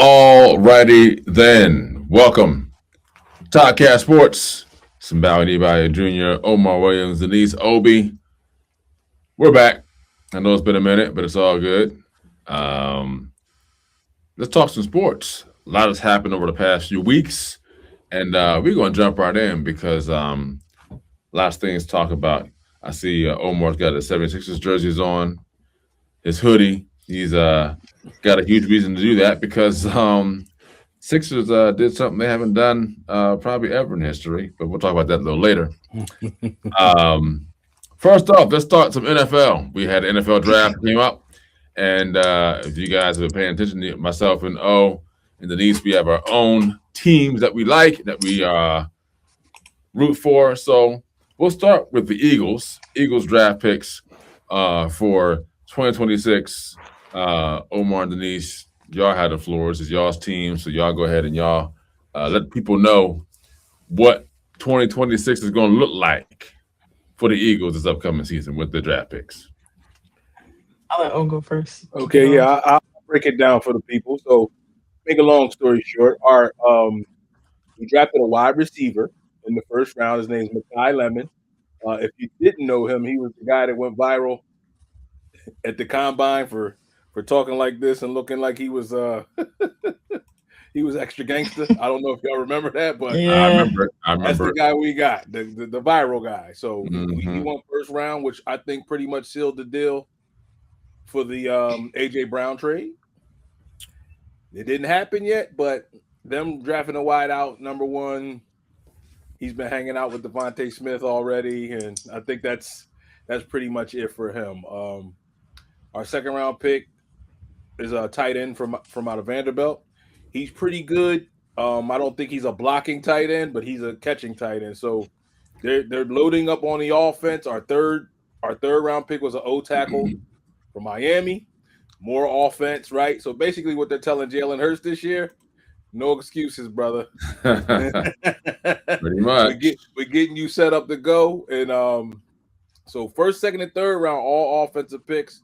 Alrighty then. Welcome. Toddcast Sports. Simbao Adebayo Jr., Omar Williams, Denise Obi. We're back. I know it's been a minute, but it's all good. Um, let's talk some sports. A lot has happened over the past few weeks, and we're going to jump right in because lots of things to talk about. I see Omar's got the 76ers jerseys on, his hoodie. He's got a huge reason to do that because Sixers did something they haven't done probably ever in history, but we'll talk about that a little later. Um, First off, let's start some NFL. We had the NFL draft came up, and if you guys have been paying attention to myself and and Denise, we have our own teams that we like, that we root for. So we'll start with the Eagles. Eagles draft picks for 2026. Omar and Denise, y'all had the floors. It's y'all's team, so y'all go ahead and y'all let people know what 2026 is going to look like for the Eagles this upcoming season with the draft picks. I'll let O go first. Okay, yeah, I'll break it down for the people. So, make a long story short, we drafted a wide receiver in the first round. His name's Makai Lemon. If you didn't know him, he was the guy that went viral at the combine for talking like this and looking like he was he was extra gangster. I don't know if y'all remember that, but I remember. That's the guy we got, the viral guy. So he won first round, which I think pretty much sealed the deal for the AJ Brown trade. It didn't happen yet, but them drafting a wide out number one, he's been hanging out with Devontae Smith already, and I think that's pretty much it for him. Our second round pick is a tight end from out of Vanderbilt. He's pretty good. I don't think he's a blocking tight end, but he's a catching tight end. So they're loading up on the offense. Our third round pick was an O tackle from Miami. More offense, right? So basically, what they're telling Jalen Hurts this year, no excuses, brother. Pretty much. We're getting you set up to go. And so first, second, and third round, all offensive picks.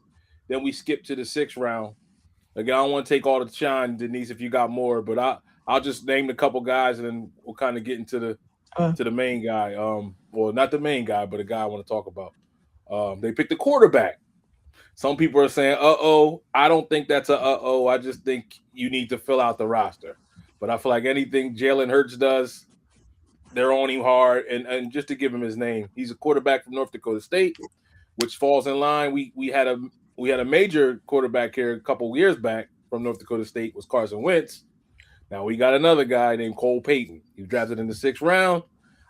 Then we skip to the sixth round. Again, I don't want to take all the shine, Denise, if you got more, but I'll just name a couple guys, and then we'll kind of get into the main guy. Well, not the main guy, but a guy I want to talk about. They picked the quarterback. Some people are saying, I don't think that's a I just think you need to fill out the roster. But I feel like anything Jalen Hurts does, they're on him hard. And just to give him his name, he's a quarterback from North Dakota State, which falls in line. We had a major quarterback here a couple years back from North Dakota State, was Carson Wentz. Now we got another guy named Cole Payton. He was drafted in the sixth round.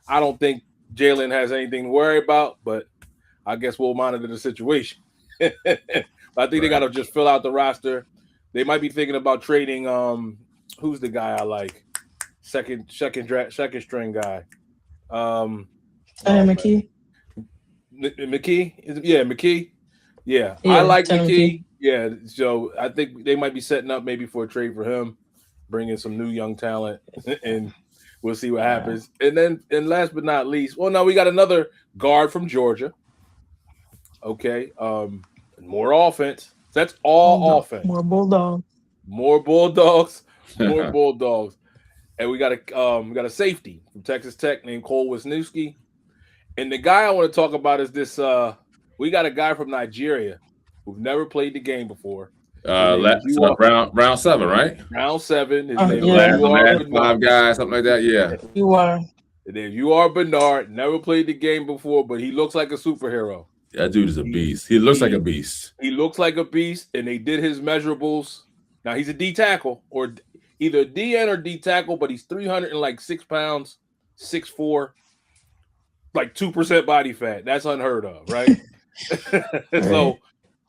I don't think Jalen has anything to worry about, but I guess we'll monitor the situation. But I think they got to just fill out the roster. They might be thinking about trading. Who's the guy I like? Second string guy. McKee. McKee? Yeah, McKee. Yeah, I like McKee. Yeah, so I think they might be setting up maybe for a trade for him, bringing some new young talent, and we'll see what happens. And last but not least, well, no, we got another guard from Georgia. Okay, more offense. That's all offense. More Bulldogs. More Bulldogs. More Bulldogs. And we got a safety from Texas Tech named Cole Wisniewski. And the guy I want to talk about is this. We got a guy from Nigeria who've never played the game before. Round 7, right? Round 7. His name last 5 guys, something like that. Yeah. You are. And then you are Bernard. Never played the game before, but he looks like a superhero. That dude is a beast. He looks like a beast. He looks like a beast, and they did his measurables. Now he's a D tackle, or either DN or D tackle, but he's 306 pounds, 6'4", like 2% body fat. That's unheard of, right? So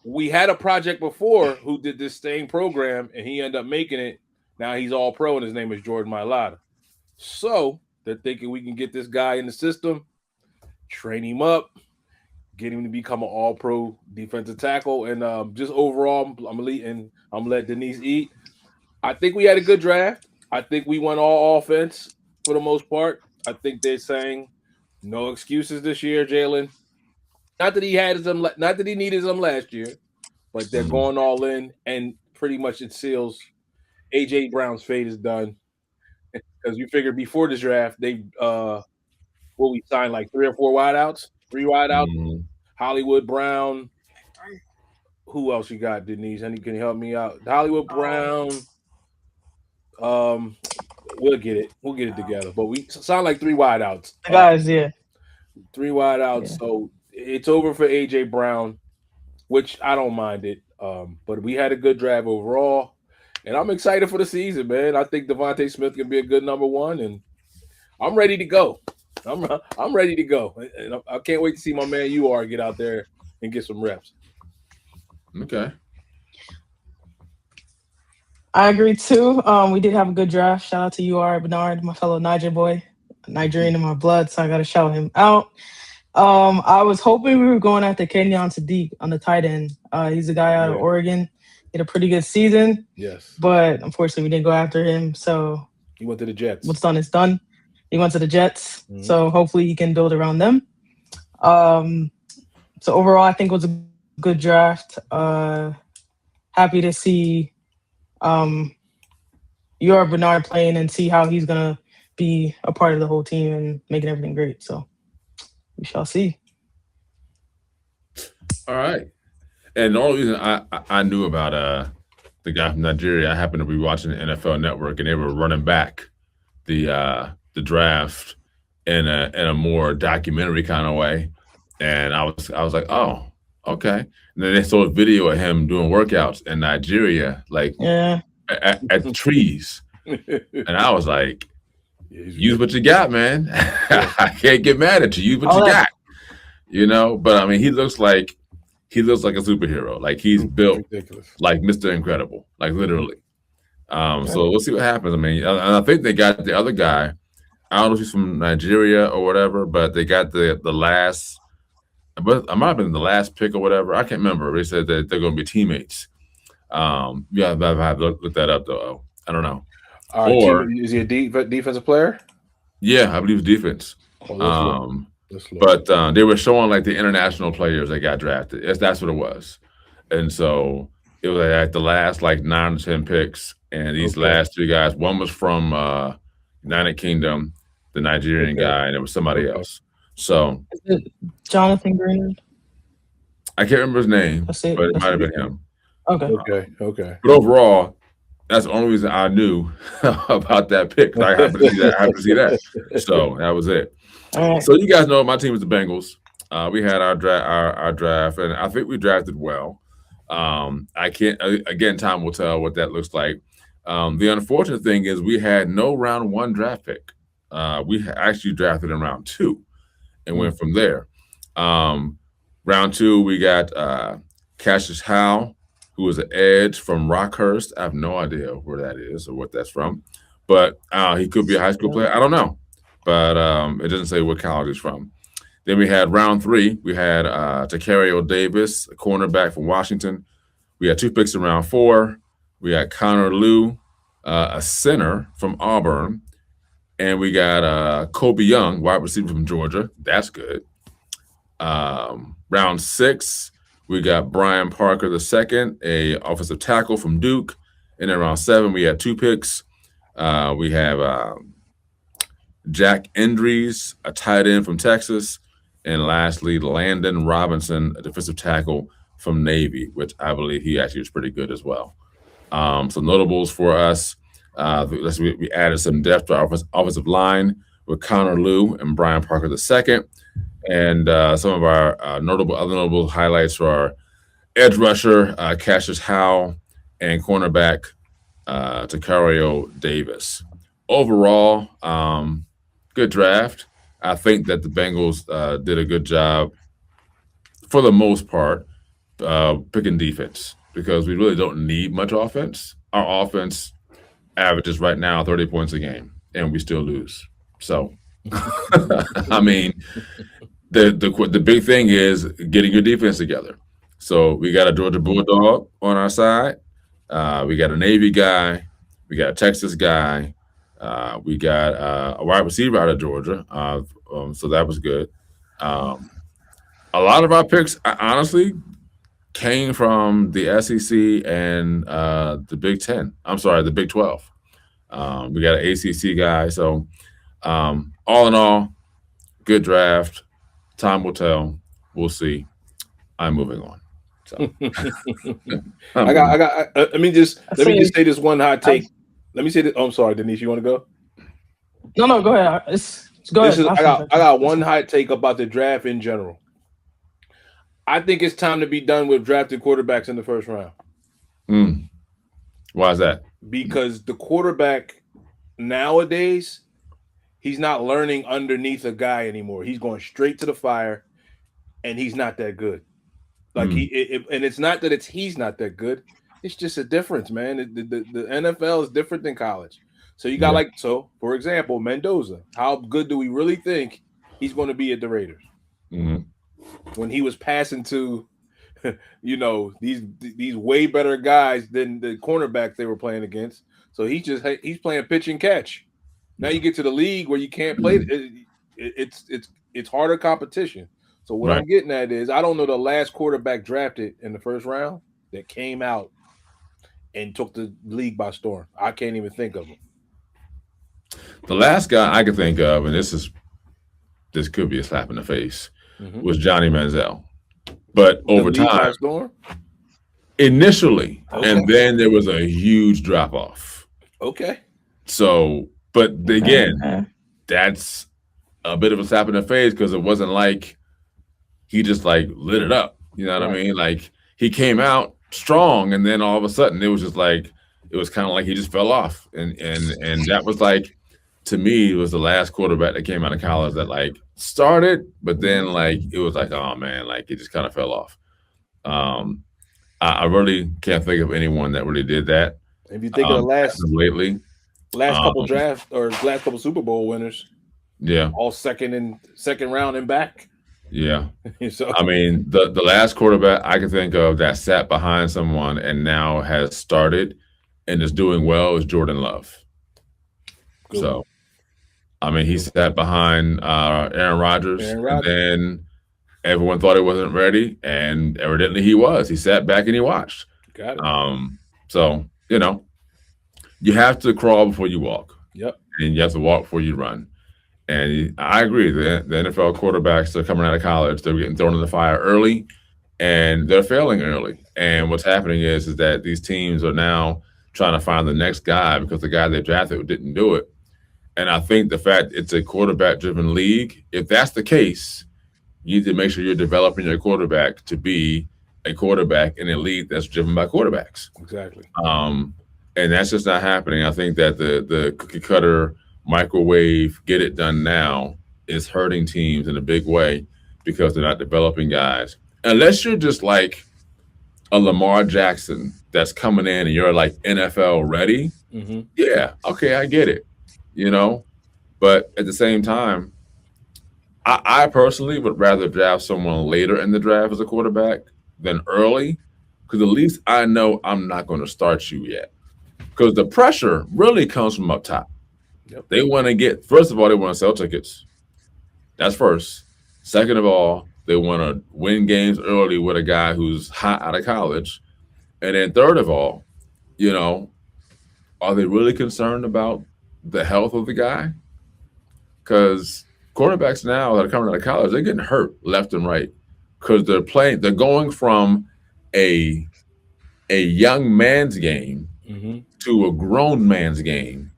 we had a project before who did this same program, and he ended up making it. Now he's all pro, and his name is Jordan Mailata. So they're thinking we can get this guy in the system, train him up, get him to become an all-pro defensive tackle, and just overall, I'm gonna let Denise eat. I think we had a good draft. I think we went all offense for the most part. I think they're saying no excuses this year, Jalen. Not that he needed them last year, but they're going all in, and pretty much it seals AJ Brown's fate is done because you figured before this draft they we signed like 3 wideouts, Mhm. Hollywood Brown. Who else you got, Denise? Can you help me out? Hollywood Brown. Um, we'll get it. We'll get it together. But we signed like 3 wideouts. The guys, yeah. 3 wideouts. Yeah. So it's over for AJ Brown, which I don't mind it. But we had a good draft overall, and I'm excited for the season, man. I think Devontae Smith can be a good number one, and I'm ready to go. I'm ready to go, and I can't wait to see my man UR get out there and get some reps. Okay. I agree too. We did have a good draft. Shout out to UR Bernard, my fellow Niger boy, Nigerian in my blood, so I gotta shout him out. I was hoping we were going after Kenyon Sadiq on the tight end. He's a guy out of Oregon. He had a pretty good season. Yes. But unfortunately, we didn't go after him. So he went to the Jets. What's done is done. He went to the Jets. Mm-hmm. So hopefully he can build around them. So overall, I think it was a good draft. Happy to see your Bernard playing and see how he's going to be a part of the whole team and making everything great. So we shall see. All right. And the only reason I knew about the guy from Nigeria, I happened to be watching the NFL Network, and they were running back the draft in a more documentary kind of way. And I was like, oh, okay. And then they saw a video of him doing workouts in Nigeria, like at the trees. And I was like, use what you got, man. I can't get mad at you. Use what you got. You know, but I mean, he looks like a superhero. Like he's built like Mr. Incredible, like literally. So we'll see what happens. I mean, and I think they got the other guy. I don't know if he's from Nigeria or whatever, but they got the last. But I might have been the last pick or whatever. I can't remember. They said that they're going to be teammates. Yeah, I have to look that up though. I don't know. Or is he a defensive player? Yeah, I believe defense. But they were showing like the international players that got drafted. That's what it was. And so it was like the last like 9 or 10 picks. And these last 3 guys, one was from United Kingdom, the Nigerian guy, and it was somebody else. So is it Jonathan Green? I can't remember his name, but it might have been him. Okay. But overall, that's the only reason I knew about that pick. I happened to see that. So that was it. Right. So you guys know my team is the Bengals. We had our draft, and I think we drafted well. I can't again. Time will tell what that looks like. The unfortunate thing is we had no round 1 draft pick. We actually drafted in round 2 and went from there. Round 2, we got Cassius Howe, who was an edge from Rockhurst. I have no idea where that is or what that's from, but he could be a high school player. I don't know. But it doesn't say what college he's from. Then we had round 3. We had Tacario Davis, a cornerback from Washington. We had 2 picks in round 4. We got Connor Liu, a center from Auburn. And we got Kobe Young, wide receiver from Georgia. That's good. Round 6, we got Brian Parker II, a offensive tackle from Duke. And then round 7, we had 2 picks. We have Jack Endries, a tight end from Texas, and lastly, Landon Robinson, a defensive tackle from Navy, which I believe he actually was pretty good as well. Some notables for us. We added some depth to our offensive line with Connor Liu and Brian Parker II. And some of our other notable highlights are edge rusher, Cassius Howe, and cornerback, Tacario Davis. Overall, good draft. I think that the Bengals did a good job for the most part picking defense because we really don't need much offense. Our offense averages right now 30 points a game, and we still lose. So, I mean, the big thing is getting your defense together. So we got a Georgia Bulldog on our side. We got a Navy guy. We got a Texas guy. We got a wide receiver out of Georgia, so that was good. A lot of our picks, honestly, came from the SEC and the Big Ten. I'm sorry, the Big 12. We got an ACC guy. So all in all, good draft. Time will tell. We'll see. I'm moving on. So let me just say this one hot take. Let me say this. Oh, I'm sorry, Denise. You want to go? No, go ahead. Go ahead. I got one hot take about the draft in general. I think it's time to be done with drafting quarterbacks in the first round. Why is that? Because the quarterback nowadays, he's not learning underneath a guy anymore. He's going straight to the fire, and he's not that good. Like and it's not that he's not that good. It's just a difference, man. The NFL is different than college. So you got for example, Mendoza. How good do we really think he's going to be at the Raiders? When he was passing to, these way better guys than the cornerbacks they were playing against. So he's playing pitch and catch. Now you get to the league where you can't play. It's harder competition. So what I'm getting at is I don't know the last quarterback drafted in the first round that came out and took the league by storm. I can't even think of him. The last guy I could think of, and this could be a slap in the face, was Johnny Manziel. But over time, initially, and then there was a huge drop off. Okay. So, but again, that's a bit of a slap in the face because it wasn't like he just like lit it up. You know what I mean? Like he came out strong, and then all of a sudden it was just like it was kind of like he just fell off, and that was like, to me, it was the last quarterback that came out of college that like started, but then like it was like, oh man, like it just kind of fell off. I really can't think of anyone that really did that. If you think of the last couple drafts or last couple Super Bowl winners, all second round and back. Yeah. So I mean, the last quarterback I can think of that sat behind someone and now has started and is doing well is Jordan Love. Good. So I mean, he sat behind Aaron Rodgers, and then everyone thought he wasn't ready, and evidently he was. He sat back and he watched. Got it. So, you have to crawl before you walk. Yep. And you have to walk before you run. And I agree. The NFL quarterbacks are coming out of college. They're getting thrown in the fire early, and they're failing early. And what's happening is that these teams are now trying to find the next guy because the guy they drafted didn't do it. And I think the fact it's a quarterback-driven league, if that's the case, you need to make sure you're developing your quarterback to be a quarterback in a league that's driven by quarterbacks. Exactly. And that's just not happening. I think that the cookie-cutter microwave, get it done now is hurting teams in a big way because they're not developing guys. Unless you're just like a Lamar Jackson that's coming in and you're like NFL ready, yeah, okay, I get it. But at the same time, I personally would rather draft someone later in the draft as a quarterback than early, because at least I know I'm not going to start you yet. Because the pressure really comes from up top. Yep. They want to get, first of all, they want to sell tickets. That's first. Second of all, they want to win games early with a guy who's hot out of college. And then third of all, are they really concerned about the health of the guy? Because quarterbacks now that are coming out of college, they're getting hurt left and right because they're going from a young man's game to a grown man's game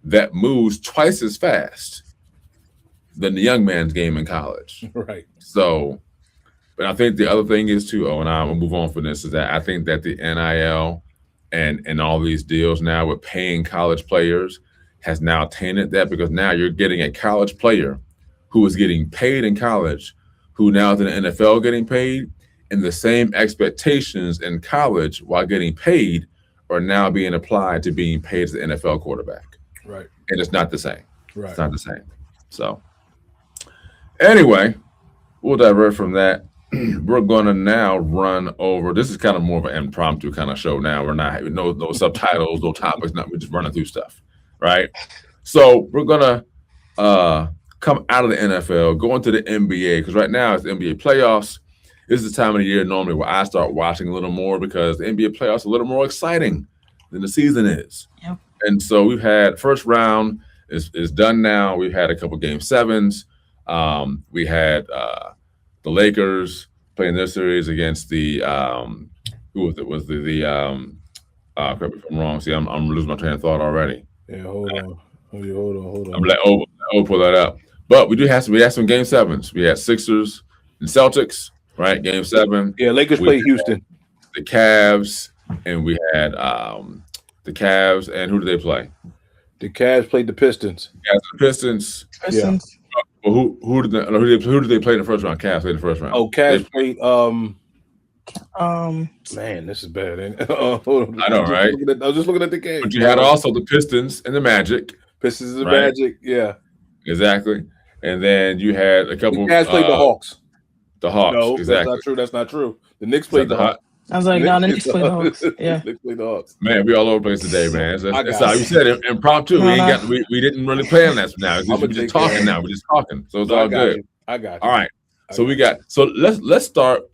that moves twice as fast than the young man's game in college. Right. So, but I think the other thing is too, and I'll move on from this, is that I think that the NIL and all these deals now with paying college players has now tainted that, because now you're getting a college player who is getting paid in college, who now is in the NFL getting paid, and the same expectations in college while getting paid are now being applied to being paid as an NFL quarterback. Right. And it's not the same. Right. It's not the same. So anyway, we'll divert from that. We're going to now run over. This is kind of more of an impromptu kind of show now. We're not having no subtitles, no topics. We're just running through stuff, right? So we're going to come out of the NFL, go into the NBA, because right now it's the NBA playoffs, this is the time of the year normally where I start watching a little more because the NBA playoffs are a little more exciting than the season is. Yep. And so we've had first round is done now. We've had a couple game sevens. We had the Lakers playing their series against the who was it? Was correct me if I'm wrong. See, I'm losing my train of thought already. Yeah, hold on. I'm let pull that up. But we had some game sevens. We had Sixers and Celtics, right? Game 7. Yeah, Lakers We play had Houston. the Cavs, and we had the Cavs, and who did they play? The Cavs played the Pistons. Cavs and the Pistons. Pistons. Well, who did they play in the first round? Cavs played in the first round. Oh, Cavs played Um, man, this is bad. Ain't it? Hold on. I know, right? I was just looking at the game. But you had also the Pistons and the Magic. Pistons and right? Magic. Yeah. Exactly. And then you had a couple. The Cavs played the Hawks. The Hawks. No, exactly. that's not true. The Knicks played the Hawks. I was like, no, the Knicks play the Hawks. Yeah. Knicks played the Hawks. Man, we all over the place today, man. It's got you said impromptu. No, We didn't really plan that now. We're just talking now. We're just talking. So it's all good. I got you. All right. So let's start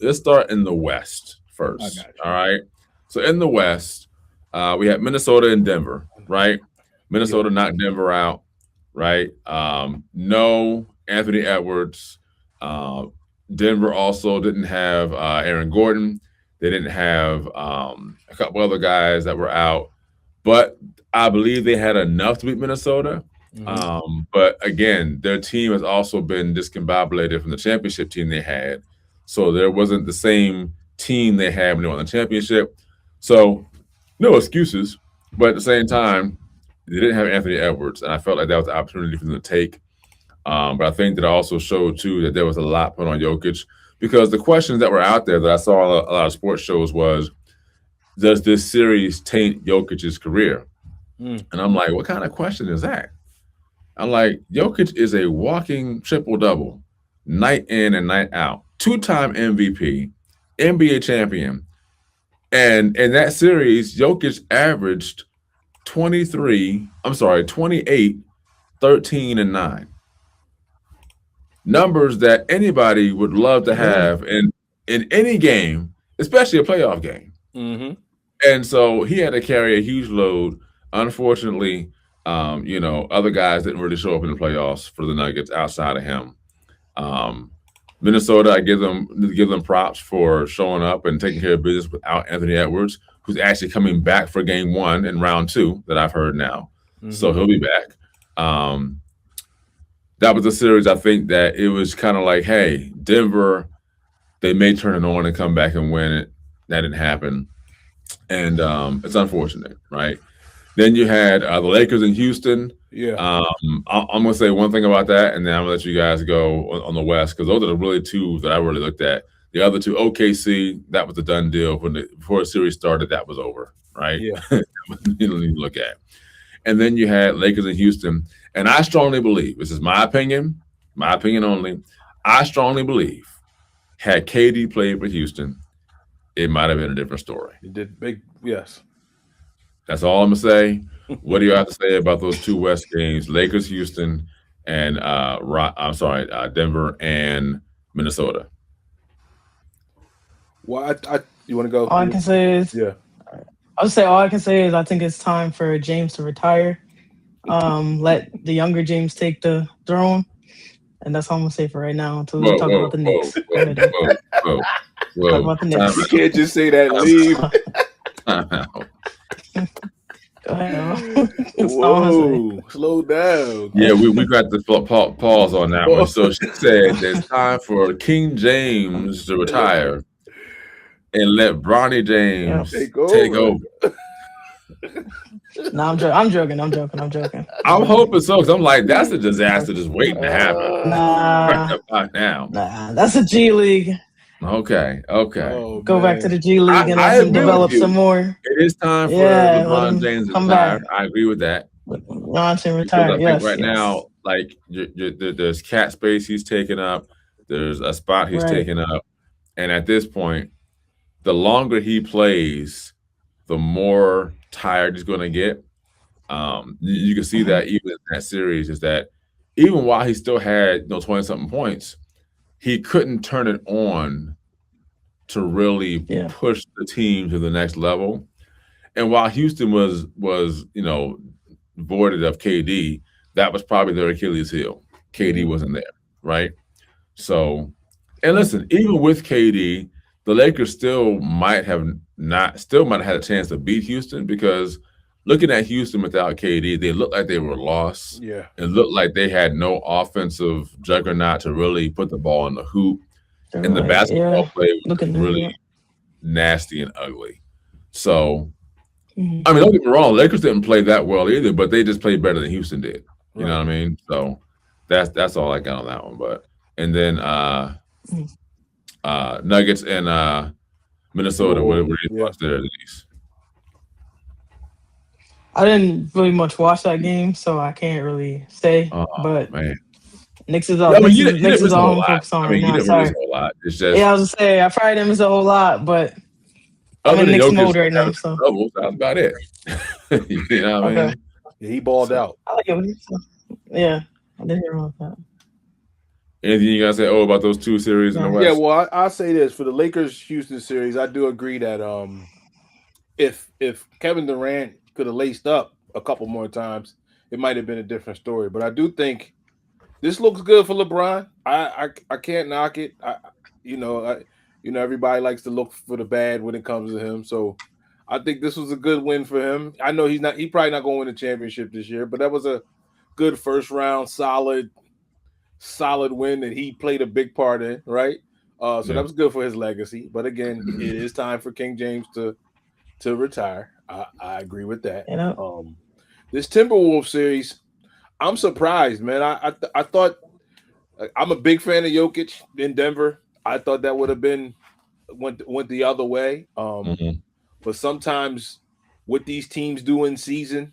in the West first. All right. So in the West, we had Minnesota and Denver, right? Minnesota knocked Denver out, right? No Anthony Edwards. Denver also didn't have Aaron Gordon. They didn't have a couple other guys that were out, but I believe they had enough to beat Minnesota. But again, their team has also been discombobulated from the championship team they had. So there wasn't the same team they had when they won the championship. So no excuses, but at the same time, they didn't have Anthony Edwards, and I felt like that was an opportunity for them to take. But I think that also showed too that there was a lot put on Jokic, because the questions that were out there that I saw on a lot of sports shows was, does this series taint Jokic's career? And I'm like, what kind of question is that? I'm like, Jokic is a walking triple-double, night in and night out, 2-time MVP, NBA champion. And in that series, Jokic averaged 28, 13, and 9. Numbers that anybody would love to have in any game, especially a playoff game. And so he had to carry a huge load. Unfortunately, other guys didn't really show up in the playoffs for the Nuggets outside of him. Minnesota, I give them props for showing up and taking care of business without Anthony Edwards, who's actually coming back for game 1 in round 2 that I've heard now. So he'll be back. That was a series, I think, that it was kind of like, hey, Denver, they may turn it on and come back and win it. That didn't happen. And it's unfortunate, right? Then you had the Lakers in Houston. Yeah. I'm going to say one thing about that, and then I'm going to let you guys go on the West, because those are the really two that I really looked at. The other two, OKC, that was a done deal. Before the series started, that was over, right? Yeah. You don't need to look at. And then you had Lakers in Houston. And I strongly believe, this is my opinion only, I strongly believe, had KD played for Houston, it might have been a different story. It did big, yes. That's all I'm going to say. What do you have to say about those two West games, Lakers, Houston, and Denver and Minnesota? Well, you want to go? All I can say is, I think it's time for James to retire. Let the younger James take the throne, and that's all I'm gonna say for right now until we talk about the Knicks. Talk about the Knicks. You can't just say that. Leave. Go ahead. Whoa, slow down. Yeah, we got the pause on that one. So she said it's time for King James to retire and let Bronny James take over. No, I'm joking. I'm hoping so, because I'm like, that's a disaster just waiting to happen. Nah, that's a G League. Okay. Oh, Go back to the G League and let him develop some more. It is time for LeBron James to come retire. back. I agree with that. LeBron to retire. Yes. Right now, like there's cap space he's taking up. There's a spot he's taking up, and at this point, the longer he plays, the more tired he's going to get. You can see that even in that series, is that even while he still had 20-something points, he couldn't turn it on to really push the team to the next level. And while Houston was voided of KD, that was probably their Achilles heel. KD wasn't there, right? So, and listen, even with KD, the Lakers still might have had a chance to beat Houston, because looking at Houston without KD, they looked like they were lost. Yeah. It looked like they had no offensive juggernaut to really put the ball in the hoop. And the basketball play was really nasty and ugly. So, I mean, don't get me wrong, Lakers didn't play that well either, but they just played better than Houston did. You know what I mean? So that's all I got on that one. But and then Nuggets and Minnesota, what were your thoughts there, Denise? I didn't really much watch that game, so I can't really say. But man. Knicks is up. Knicks is all focused on right now. Sorry. A lot. It's just, I was gonna say I probably didn't miss a whole lot, but I'm in Knicks mode right now. So that's about it. You know what I mean? Yeah, he balled out. I like it. Yeah, I didn't hear about that. Anything you guys say about those two series in the West? Yeah, well, I'll say this for the Lakers-Houston series. I do agree that if Kevin Durant could have laced up a couple more times, it might have been a different story. But I do think this looks good for LeBron. I can't knock it. Everybody likes to look for the bad when it comes to him. So I think this was a good win for him. I know he's probably not going to win the championship this year, but that was a good first round, solid win that he played a big part in, right? That was good for his legacy. But again, it is time for King James to retire. I agree with that. This Timberwolves series, I'm surprised, man. I thought I'm a big fan of Jokic in Denver. I thought that would have went the other way. But sometimes what these teams do in season,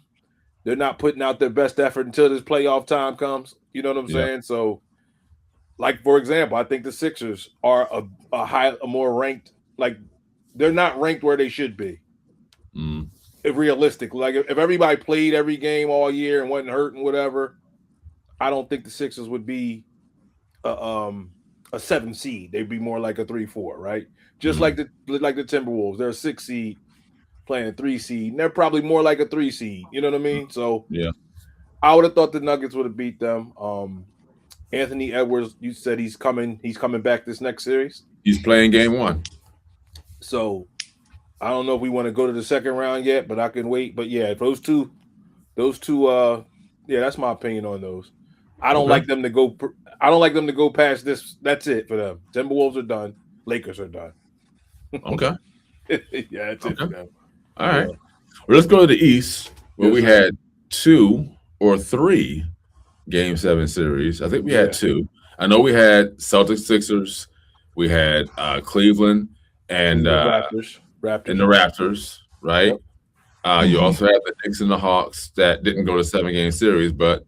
they're not putting out their best effort until this playoff time comes. You know what I'm saying? So, like, for example, I think the Sixers are a more ranked, like, they're not ranked where they should be. If realistic, like if everybody played every game all year and wasn't hurt and whatever, I don't think the Sixers would be a 7 seed. They'd be more like a 3-4, right? Just like the Timberwolves, they're a 6 seed playing a 3 seed, and they're probably more like a 3 seed. You know what I mean? So I would have thought the Nuggets would have beat them. Anthony Edwards, you said he's coming back this next series. He's playing game 1. So I don't know if we want to go to the second round yet, but I can wait. But yeah, those two, that's my opinion on those. I don't like them to go. I don't like them to go past this. That's it for them. Timberwolves are done. Lakers are done. Okay. Yeah, that's it for them. All right. Well, let's go to the East, where we had 2 or 3 Game 7 series. I think we had 2. I know we had Celtics, Sixers. We had Cleveland and Raptors. And the Raptors, right? You also have the Knicks and the Hawks that didn't go to 7-game series, but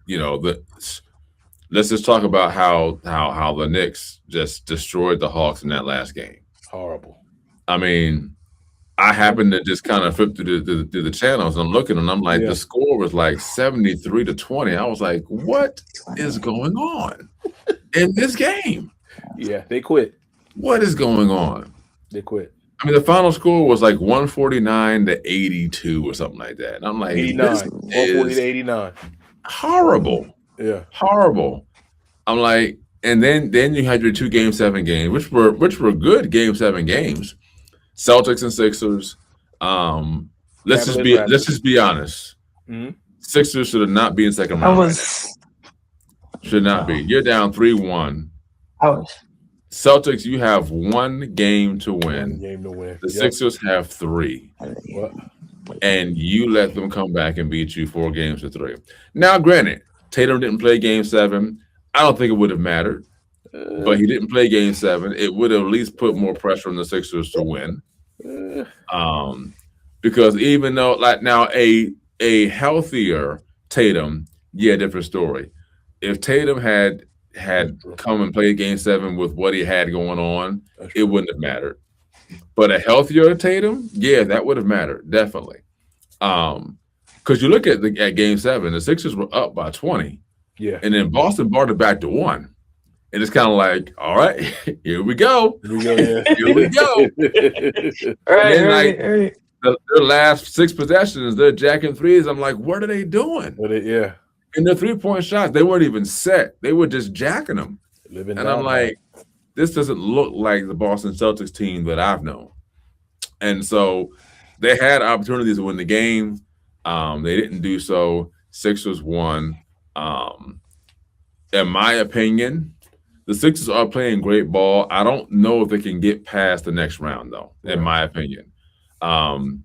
let's just talk about how the Knicks just destroyed the Hawks in that last game. Horrible. I mean, I happened to just kind of flip through the channels, and I'm looking, and I'm like, the score was like 73-20. I was like, what is going on in this game? Yeah, they quit. What is going on? They quit. I mean, the final score was like 149-82 or something like that. And I'm like, 89, 140-89. Horrible. Yeah. Horrible. I'm like, and then you had your 2 Game 7 games, which were good Game 7 games. Celtics and Sixers. Let's just be honest. Sixers should have not been in second round. Should not be. You're down 3-1. Celtics, you have 1 game to win. 1 game to win. The Sixers have 3. And you let them come back and beat you 4 games to 3. Now, granted, Tatum didn't play Game 7. I don't think it would have mattered. But he didn't play Game 7. It would have at least put more pressure on the Sixers to win. Because even though, like, now a healthier Tatum, different story. If Tatum had come and played Game 7 with what he had going on, it wouldn't have mattered. But a healthier Tatum, that would have mattered, definitely. Because you look at Game 7, the Sixers were up by 20. Yeah. And then Boston brought it back to 1. And it's kind of like, all right, here we go. Here we go. Yeah. Here we go. Right. Their last 6 possessions, they're jacking threes. I'm like, what are they doing? Yeah. And the 3-point shots, they weren't even set. They were just jacking them. I'm like, this doesn't look like the Boston Celtics team that I've known. And so they had opportunities to win the game. They didn't do so. Sixers won. In my opinion, the Sixers are playing great ball. I don't know if they can get past the next round, though, in my opinion. I'm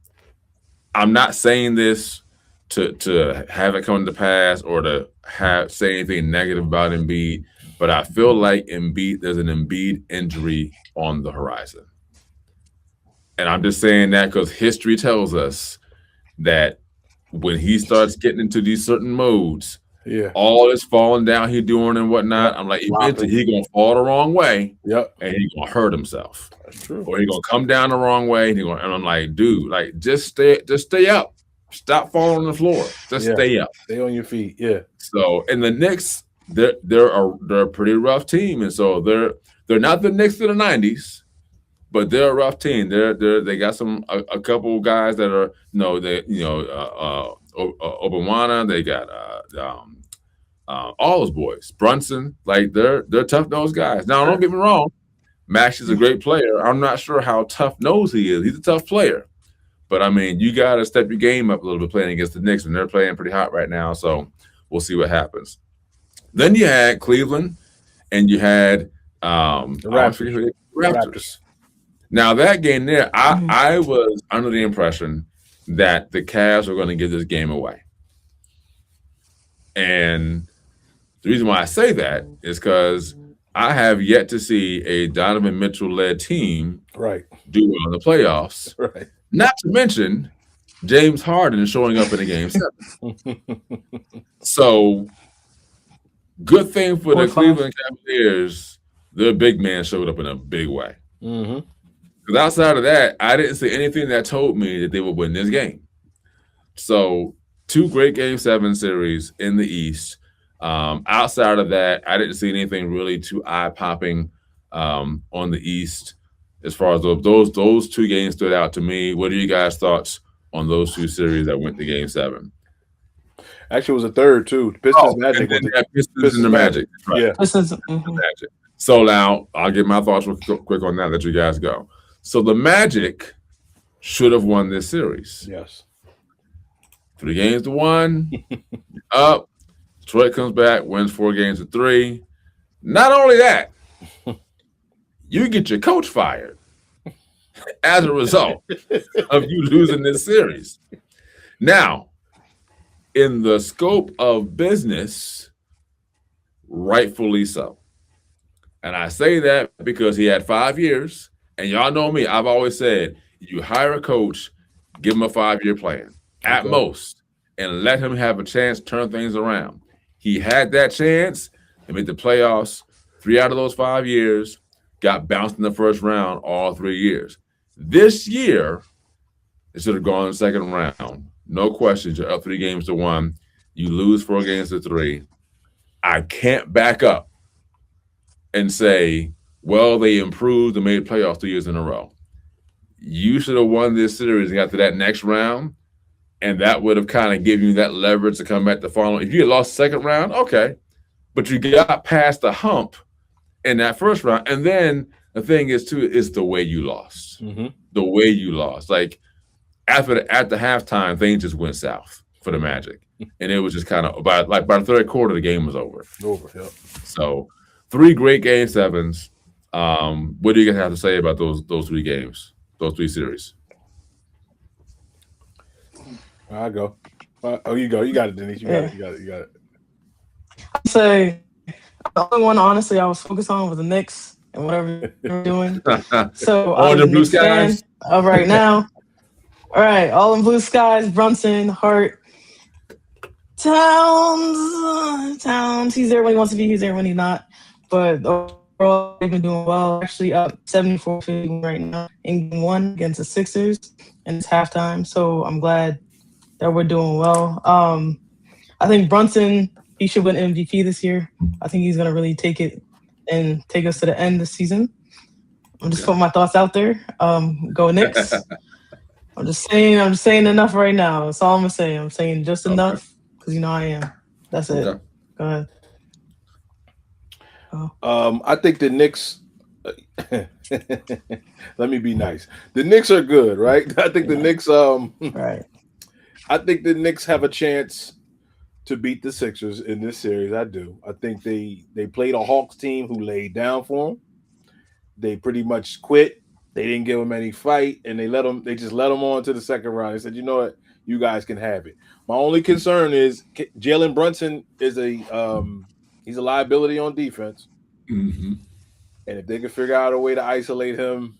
not saying this to have it come to pass or to say anything negative about Embiid, but I feel like there's an Embiid injury on the horizon. And I'm just saying that because history tells us that when he starts getting into these certain modes, all this falling down he doing and whatnot, I'm like, eventually he's going to fall the wrong way and he's going to hurt himself. That's true. Or he's going to come down the wrong way and I'm like, dude, like just stay up. Stop falling on the floor. Just stay up. Stay on your feet. Yeah. So, and the Knicks, they're a pretty rough team. And so they're not the Knicks of the 90s. But they're a rough team. They got a couple guys that are Obanwana. They got all those boys. Brunson, like they're tough nosed guys. Now don't get me wrong, Max is a great player. I'm not sure how tough nosed he is. He's a tough player, but I mean you got to step your game up a little bit playing against the Knicks, and they're playing pretty hot right now. So we'll see what happens. Then you had Cleveland, and you had the Raptors. Now that game there, I was under the impression that the Cavs were going to give this game away. And the reason why I say that is because I have yet to see a Donovan Mitchell-led team do well in the playoffs. Right. Not to mention James Harden showing up in a game 7. So good thing for the Cleveland Cavaliers, their big man showed up in a big way. Mm-hmm. Because outside of that, I didn't see anything that told me that they would win this game. So 2 great Game 7 series in the East. Outside of that, I didn't see anything really too eye-popping on the East. As far as those 2 games stood out to me. What are you guys' thoughts on those 2 series that went to Game 7? Actually, it was a third, too. Pistons Magic. Pistons and the Magic. Right. Yeah. Pistons. Magic. So now I'll get my thoughts real quick on that. Let you guys go. So the Magic should have won this series. Yes. 3 games to 1. Up. Detroit comes back, wins 4 games to 3. Not only that, you get your coach fired as a result of you losing this series. Now, in the scope of business, rightfully so. And I say that because he had 5 years. And y'all know me, I've always said, you hire a coach, give him a 5-year plan at most, and let him have a chance to turn things around. He had that chance and made the playoffs 3 out of those 5 years, got bounced in the first round all 3 years. This year, it should have gone in the second round. No questions. You're up 3 games to 1. You lose 4 games to 3. I can't back up and say, well, they improved and made playoffs 2 years in a row. You should have won this series and got to that next round, and that would have kind of given you that leverage to come back the following. If you had lost the second round, okay, but you got past the hump in that first round. And then the thing is, too, is the way you lost. Mm-hmm. The way you lost. Like, at the halftime, things just went south for the Magic. And it was just kind of, by the third quarter, the game was over. Yep. So 3 great Game 7s. What do you guys have to say about those 3 games, those 3 series? I'll go. You go. You got it, Denise. You got it. I'd say the only one, honestly, I was focused on was the Knicks and whatever they're doing. So on the blue skies of right now. All right, all in blue skies. Brunson, Hart, Towns. He's there when he wants to be. He's there when he's not. But overall, they've been doing well. Actually, up 74-50 right now in Game 1 against the Sixers, and it's halftime. So I'm glad that we're doing well. I think Brunson, he should win MVP this year. I think he's going to really take it and take us to the end of the season. I'm just putting my thoughts out there. Go Knicks. I'm just saying enough right now. That's all I'm gonna say. I'm saying just enough because I am. That's it. Okay. Go ahead. I think the Knicks. Let me be nice. The Knicks are good, right? I think the Knicks. Right. I think the Knicks have a chance to beat the Sixers in this series. I do. I think they played a Hawks team who laid down for them. They pretty much quit. They didn't give them any fight, and they just let them on to the second round. They said, you know what, you guys can have it. My only concern is Jalen Brunson is he's a liability on defense, Mm-hmm. and if they can figure out a way to isolate him,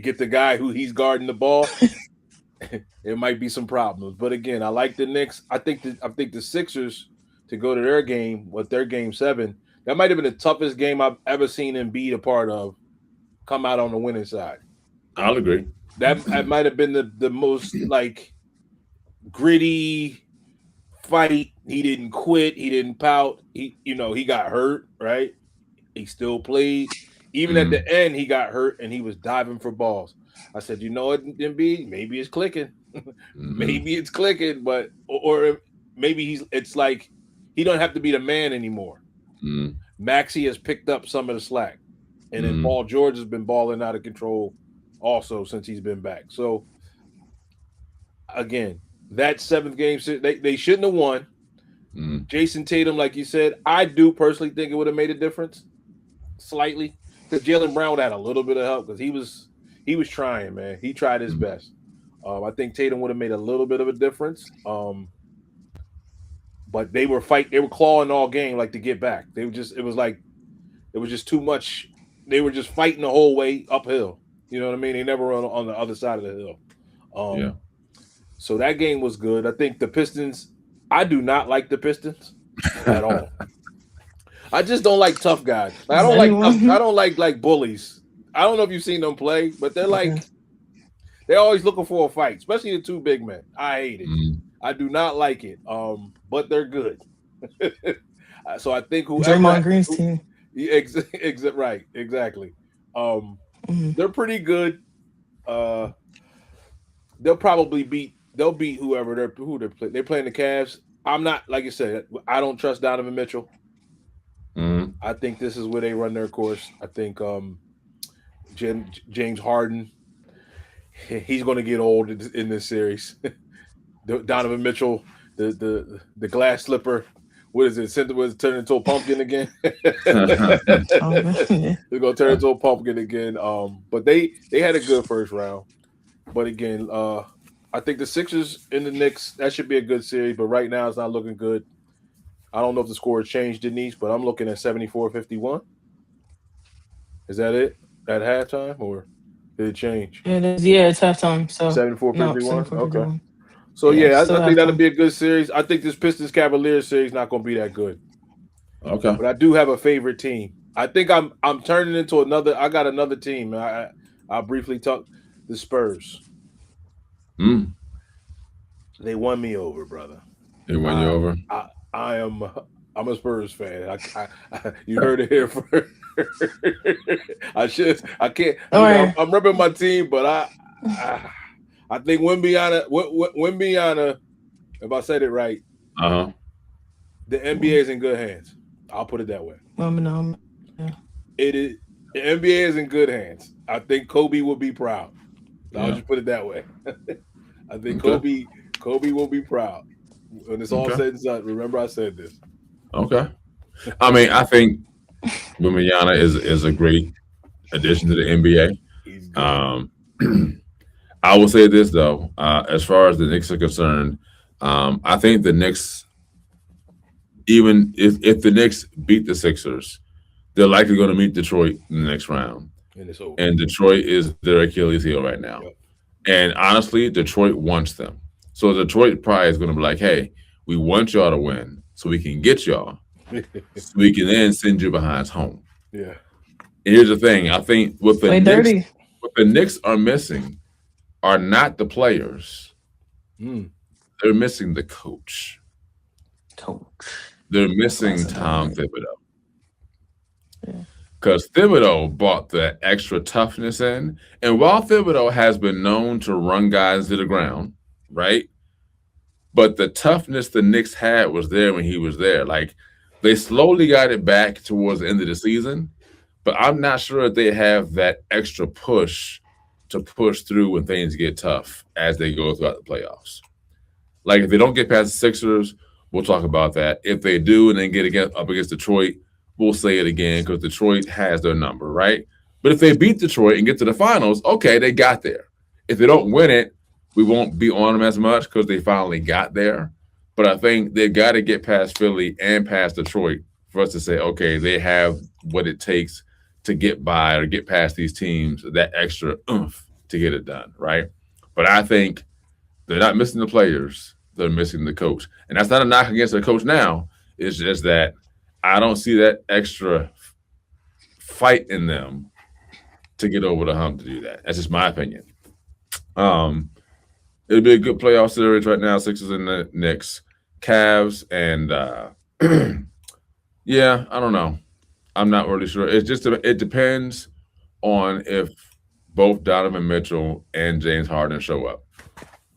get the guy who he's guarding the ball, it might be some problems. But again, I like the Knicks. I think the Sixers to go to their game with their game 7. That might have been the toughest game I've ever seen Embiid a part of. Come out on the winning side. I'll agree. That might have been the most like gritty fight. He didn't quit. He didn't pout. He got hurt, right? He still played. Even at the end, he got hurt and he was diving for balls. I said, you know what, Embiid? Maybe it's clicking. Maybe it's clicking, but or maybe it's like he don't have to be the man anymore. Maxey has picked up some of the slack. And then Paul George has been balling out of control also since he's been back. So, again, that 7th game, they shouldn't have won. Jason Tatum, like you said, I do personally think it would have made a difference slightly. Because Jaylen Brown would have had a little bit of help because he was trying, man. He tried his best. I think Tatum would have made a little bit of a difference. But they were clawing all game like to get back. It was just too much. They were just fighting the whole way uphill. You know what I mean? They never were on the other side of the hill. So that game was good. I think the Pistons, I do not like the Pistons at all. I just don't like tough guys. I don't like bullies. I don't know if you've seen them play, but they're always looking for a fight, especially the 2 big men. I hate it. I do not like it. But they're good. So I think Draymond Green's team. Right, exactly. They're pretty good. They'll probably beat whoever they're playing. They're playing the Cavs. I'm not, like you said, I don't trust Donovan Mitchell. I think this is where they run their course. I think James Harden, he's going to get old in this series. Donovan Mitchell, the glass slipper. What is it? Was turn into a pumpkin again? They're gonna turn into a pumpkin again. But they had a good first round. But again, I think the Sixers and the Knicks, that should be a good series. But right now, it's not looking good. I don't know if the score has changed, Denise, but I'm looking at 74-51. Is that it at halftime, or did it change? It is. Yeah, it's halftime. So 74-51. Okay. So I think that'll be a good series. I think this Pistons Cavaliers series not going to be that good. Okay. But I do have a favorite team. I think I'm turning into another. I got another team. I'll briefly talk the Spurs. They won me over, brother. They won you over. I'm a Spurs fan. You heard it here first. I can't. I'm repping my team, but I think Wembyana, if I said it right, the NBA is in good hands. I'll put it that way. It is. The NBA is in good hands. I think Kobe will be proud. I'll just put it that way. I think Kobe will be proud when it's all said and done. Remember, I said this. Okay. I mean, I think Wembanyama is a great addition to the NBA. He's good. I will say this though, as far as the Knicks are concerned, I think the Knicks, even if the Knicks beat the Sixers, they're likely going to meet Detroit in the next round. And Detroit is their Achilles heel right now. Yep. And honestly, Detroit wants them. So Detroit probably is going to be like, hey, we want y'all to win so we can get y'all. So we can then send you behind home. Yeah. And here's the thing. I think what the Knicks are missing are not the players. They're missing the coach. They're missing Tom Thibodeau. Because Thibodeau brought the extra toughness in. And while Thibodeau has been known to run guys to the ground, right? But the toughness the Knicks had was there when he was there. Like, they slowly got it back towards the end of the season, but I'm not sure if they have that extra push to push through when things get tough as they go throughout the playoffs. Like, if they don't get past the Sixers, we'll talk about that. If they do and then up against Detroit, we'll say it again because Detroit has their number, right? But if they beat Detroit and get to the finals, okay, they got there. If they don't win it, we won't be on them as much because they finally got there. But I think they've got to get past Philly and past Detroit for us to say, okay, they have what it takes to get by or get past these teams, that extra oomph to get it done, right? But I think they're not missing the players. They're missing the coach. And that's not a knock against the coach now. It's just that I don't see that extra fight in them to get over the hump to do that. That's just my opinion. It'll be a good playoff series right now. Sixers and the Knicks, Cavs, and yeah, I don't know. I'm not really sure. It depends on if both Donovan Mitchell and James Harden show up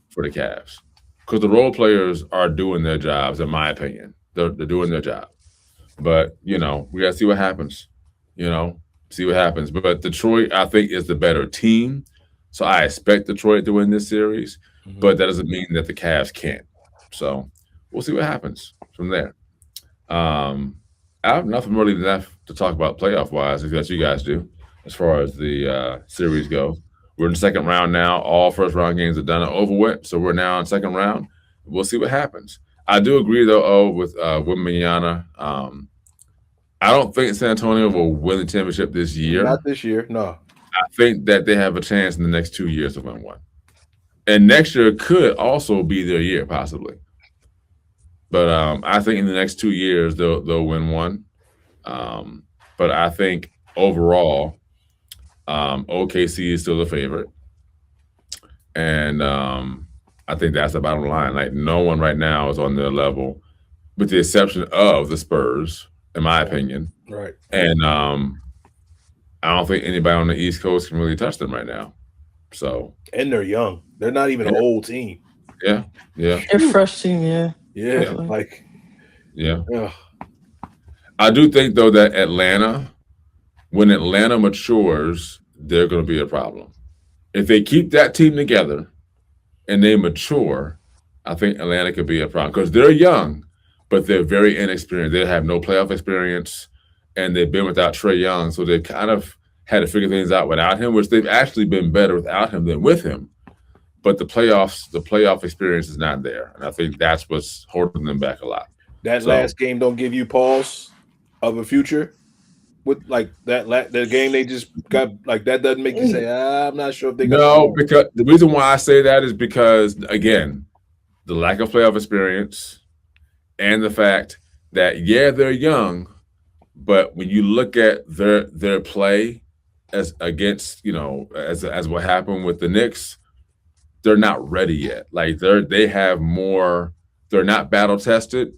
for the Cavs, because the role players are doing their jobs. In my opinion, they're doing their job. But we got to see what happens. See what happens. But Detroit, I think, is the better team. So I expect Detroit to win this series, but that doesn't mean that the Cavs can't. So we'll see what happens from there. I have nothing really left to talk about playoff-wise, as you guys do, as far as the series goes. We're in the second round now. All first-round games are done and over with, so we're now in second round. We'll see what happens. I do agree, though, with Wembanyama. I don't think San Antonio will win the championship this year. Not this year, no. I think that they have a chance in the next 2 years to win one. And next year could also be their year, possibly. But I think in the next 2 years, they'll win one. But I think overall, OKC is still the favorite. And I think that's the bottom line. Like, no one right now is on their level, with the exception of the Spurs, in my opinion. Right. And I don't think anybody on the East Coast can really touch them right now. So, and they're young. They're not even an old team. Yeah. They're a fresh team, yeah. Yeah. I do think, though, that when Atlanta matures, they're going to be a problem. If they keep that team together and they mature, I think Atlanta could be a problem because they're young, but they're very inexperienced. They have no playoff experience, and they've been without Trae Young, so they kind of had to figure things out without him, which they've actually been better without him than with him. But the playoff experience is not there, and I think that's what's holding them back a lot. That last game don't give you pause of a future with like that the game they just got, like, that doesn't make you say, I'm not sure if they got. No, because the reason why I say that is because, again, the lack of playoff experience and the fact that, yeah, they're young, but when you look at their play as against, as what happened with the Knicks, they're not ready yet. Like, they have more. They're not battle tested,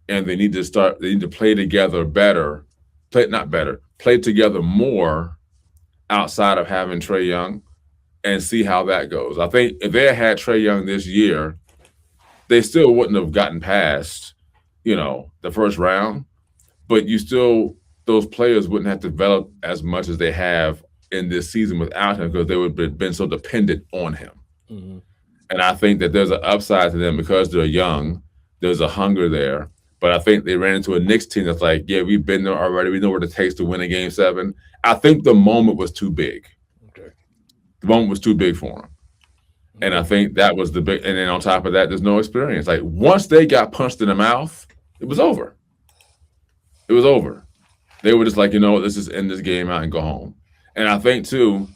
and they need to play together better. Play together more outside of having Trae Young, and see how that goes. I think if they had Trae Young this year, they still wouldn't have gotten past, the first round, but those players wouldn't have developed as much as they have in this season without him, because they would have been so dependent on him. Mm-hmm. And I think that there's an upside to them because they're young. There's a hunger there. But I think they ran into a Knicks team that's like, yeah, we've been there already. We know what it takes to win a Game 7. I think the moment was too big. Okay. The moment was too big for them. And I think that was the big – and then on top of that, there's no experience. Like, once they got punched in the mouth, it was over. It was over. They were just like, let's just end this game out and go home. And I think, too,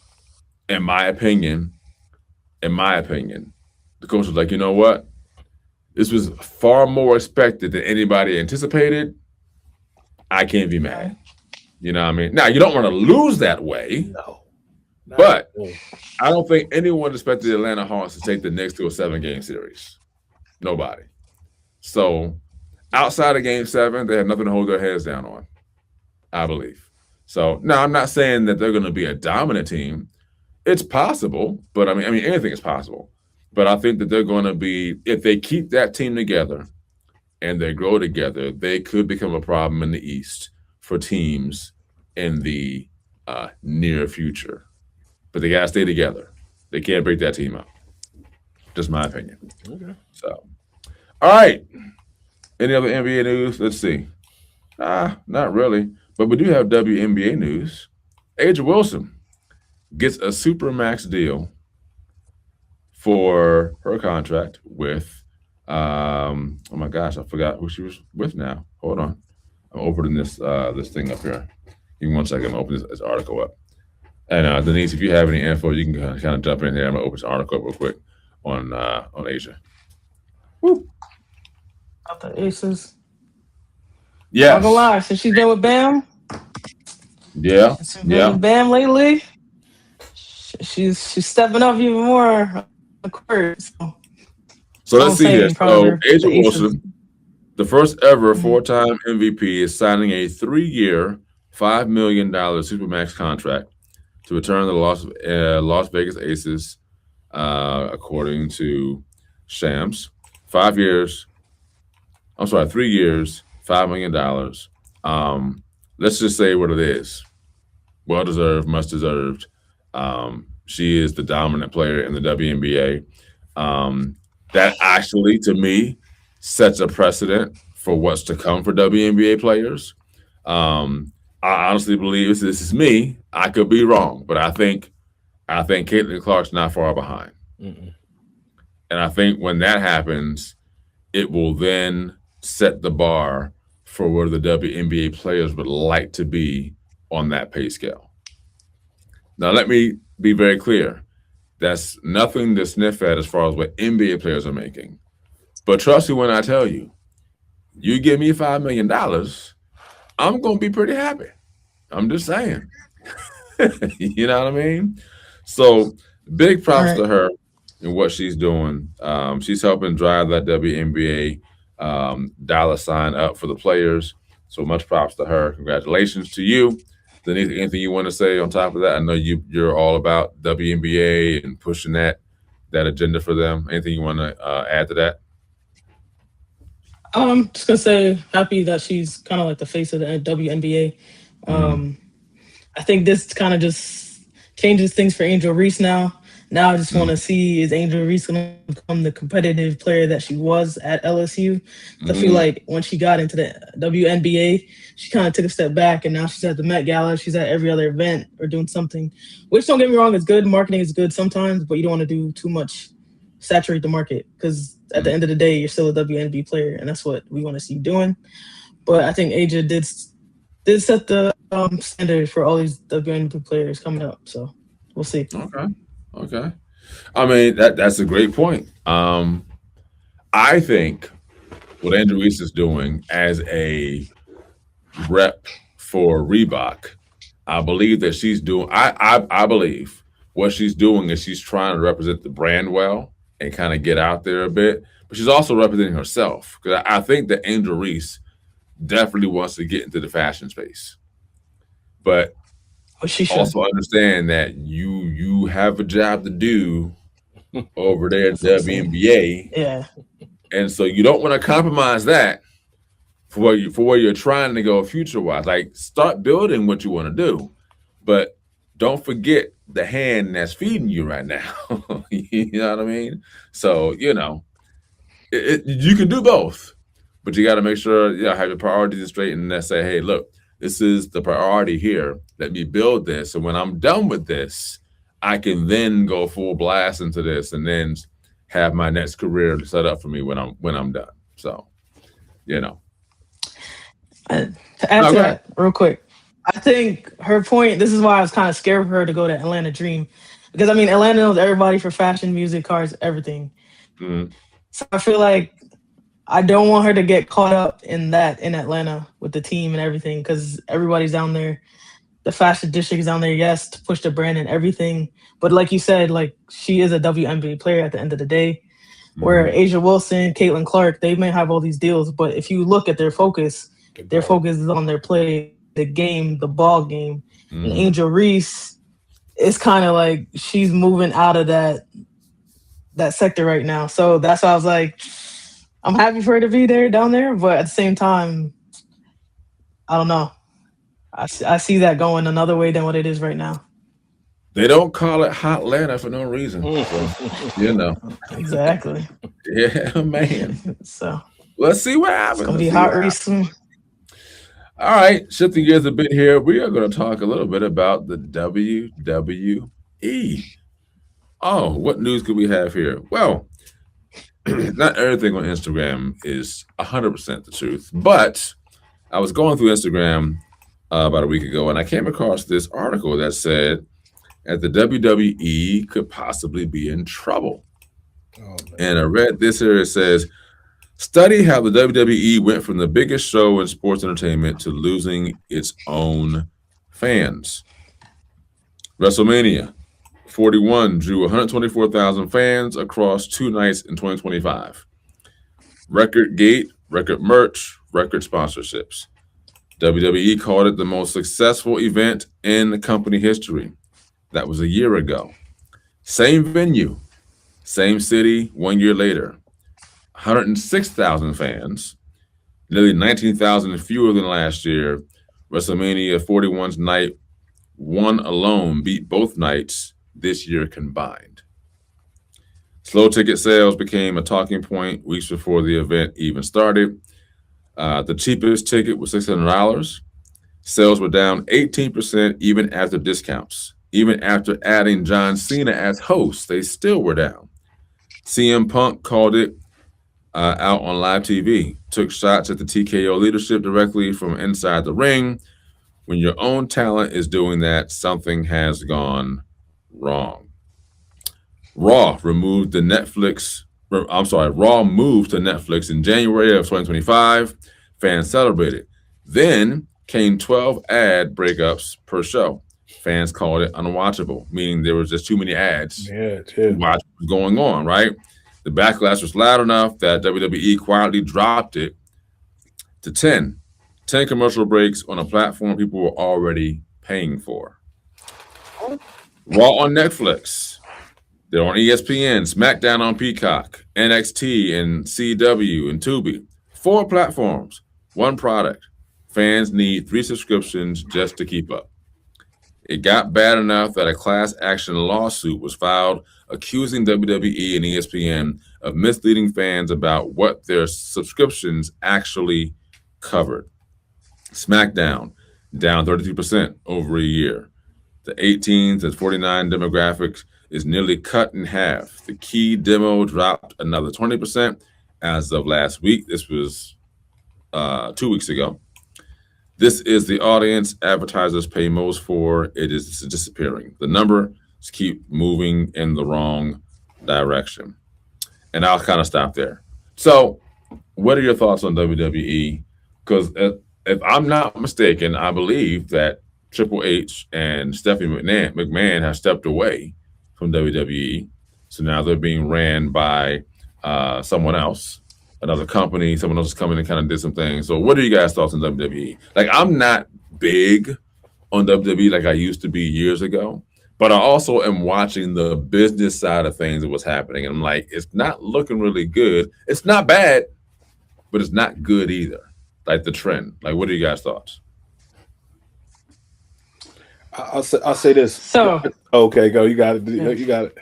in my opinion, the coach was like, you know what? This was far more expected than anybody anticipated. I can't be mad. You know what I mean? Now, you don't want to lose that way. No. But I don't think anyone expected the Atlanta Hawks to take the Knicks to a 7-game series. Nobody. So outside of Game 7, they have nothing to hold their heads down on, I believe. So now I'm not saying that they're going to be a dominant team. It's possible, but I mean anything is possible. But I think that they're going to be, if they keep that team together and they grow together, they could become a problem in the East for teams in the near future. But they got to stay together. They can't break that team up. Just my opinion. Okay. So, all right. Any other NBA news? Let's see. Not really. But we do have WNBA news. Aja Wilson gets a Supermax deal for her contract with, oh my gosh, I forgot who she was with now. Hold on. I'm opening this thing up here. Give me 1 second. I'm going to open this article up. And Denise, if you have any info, you can kind of jump in here. I'm going to open this article up real quick on Asia. Woo. About the Aces. Yes. I'm gonna lie, since she's been with Bam. Yeah. With Bam lately. She's stepping up even more on the court. So let's see here. So Aja Wilson, the first ever four-time MVP, is signing a 3-year, $5 million Supermax contract to return to the Las Vegas Aces, according to Shams. 3 years, $5 million. Let's just say what it is. Well-deserved, much-deserved. She is the dominant player in the WNBA. That actually, to me, sets a precedent for what's to come for WNBA players. I honestly believe this is me. I could be wrong, but I think Caitlin Clark's not far behind. Mm-mm. And I think when that happens, it will then set the bar for where the WNBA players would like to be on that pay scale. Now, let me be very clear. That's nothing to sniff at as far as what NBA players are making. But trust me when I tell you, you give me $5 million, I'm going to be pretty happy. I'm just saying. You know what I mean? So big props to her and what she's doing. She's helping drive that WNBA dollar sign up for the players. So much props to her. Congratulations to you. Denise, anything you want to say on top of that? I know you're all about WNBA and pushing that agenda for them. Anything you want to add to that? I'm just gonna say happy that she's kind of like the face of the WNBA. I think this kind of just changes things for Angel Reese now. Now I just want to see, is Angel Reese going to become the competitive player that she was at LSU? I feel like when she got into the WNBA, she kind of took a step back, and now she's at the Met Gala. She's at every other event or doing something, which, don't get me wrong, is good. Marketing is good sometimes, but you don't want to do too much, saturate the market, because at the end of the day, you're still a WNBA player, and that's what we want to see you doing. But I think Aja did set the standard for all these WNBA players coming up, so we'll see. Okay. I mean, that's a great point. I think what Angel Reese is doing as a rep for Reebok, I believe that she's doing. I believe what she's doing is she's trying to represent the brand well and kind of get out there a bit, but she's also representing herself, because I think that Angel Reese definitely wants to get into the fashion space, but she also understand that you have a job to do over there at WNBA. Yeah. And so you don't want to compromise that for where you're trying to go future-wise. Like, start building what you want to do, but don't forget the hand that's feeding you right now. You know what I mean? So, you can do both, but you got to make sure have your priorities straight and then say, hey, look, this is the priority here. Let me build this. And when I'm done with this, I can then go full blast into this and then have my next career set up for me when I'm done. So, To add to that real quick, I think her point, this is why I was kind of scared for her to go to Atlanta Dream. Because, I mean, Atlanta knows everybody for fashion, music, cars, everything. So I feel like I don't want her to get caught up in that in Atlanta with the team and everything, because everybody's down there. The fashion district is down there, yes, to push the brand and everything. But like you said, like, she is a WNBA player at the end of the day. Where Aja Wilson, Caitlin Clark, they may have all these deals, but if you look at their focus is on their play the game, the ball game. And Mhm. Angel Reese is kind of like she's moving out of that sector right now. So that's why I was like, I'm happy for her to be down there, but at the same time, I don't know. I see that going another way than what it is right now. They don't call it Hot Atlanta for no reason. So, you know. Exactly. Yeah, man. So Let's see what happens. it's gonna be Let's see hot what happens. recently. All right, shifting gears a bit here, we are going to talk a little bit about the WWE. Oh, what news could we have here? Well, not everything on Instagram is 100% the truth, but I was going through Instagram about a week ago, and I came across this article that said that the WWE could possibly be in trouble. Oh, And I read this here. It says, study how the WWE went from the biggest show in sports entertainment to losing its own fans. WrestleMania 41 drew 124,000 fans across 2 nights in 2025. Record gate, record merch, record sponsorships. WWE called it the most successful event in the company history. That was a year ago. Same venue, same city 1 year later. 106,000 fans, nearly 19,000 fewer than last year. WrestleMania 41's night one alone beat both nights this year combined. Slow ticket sales became a talking point weeks before the event even started. The cheapest ticket was $600. Sales were down 18% even after discounts. Even after adding John Cena as host, they still were down. CM Punk called it out on live TV, took shots at the TKO leadership directly from inside the ring. When your own talent is doing that, something has gone wrong. Raw moved to Netflix in January of 2025. Fans celebrated. Then came 12 ad breakups per show. Fans called it unwatchable, meaning there was just too many ads yeah. to watch what was going on, right? The backlash was loud enough that WWE quietly dropped it to 10 commercial breaks on a platform people were already paying for. Raw on Netflix. They're on ESPN, SmackDown on Peacock, NXT and CW and Tubi. 4 platforms, 1 product. Fans need 3 subscriptions just to keep up. It got bad enough that a class action lawsuit was filed accusing WWE and ESPN of misleading fans about what their subscriptions actually covered. SmackDown, down 33% over a year. The 18 to 49 demographics is nearly cut in half. The key demo dropped another 20% as of last week. This was 2 weeks ago. This is the audience advertisers pay most for. It is disappearing. The numbers keep moving in the wrong direction. And I'll kind of stop there. So, what are your thoughts on WWE? Because if I'm not mistaken, I believe that Triple H and Stephanie McMahon have stepped away from WWE. So now they're being ran by someone else. Another company, someone else is coming and kind of did some things. So what are you guys' thoughts on WWE? Like, I'm not big on WWE like I used to be years ago, but I also am watching the business side of things and what's happening. And I'm like, it's not looking really good. It's not bad, but it's not good either. Like the trend. Like, what are you guys' thoughts? I'll say this. So okay, go. You got it. Yeah. You got it.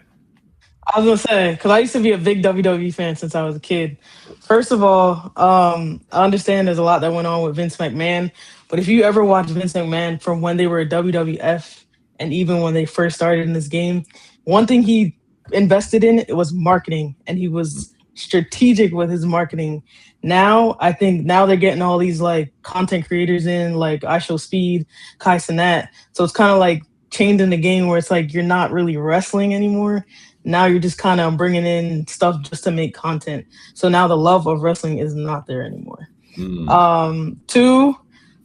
I was gonna say, because I used to be a big WWE fan since I was a kid. First of all, I understand there's a lot that went on with Vince McMahon, but if you ever watch Vince McMahon from when they were at WWF and even when they first started in this game, one thing he invested in it was marketing, and he was strategic with his marketing. Now, I think they're getting all these like content creators in, like I Show Speed, Kai Cenat. So it's kind of like changing the game where it's like you're not really wrestling anymore. Now you're just kind of bringing in stuff just to make content. So now the love of wrestling is not there anymore. 2,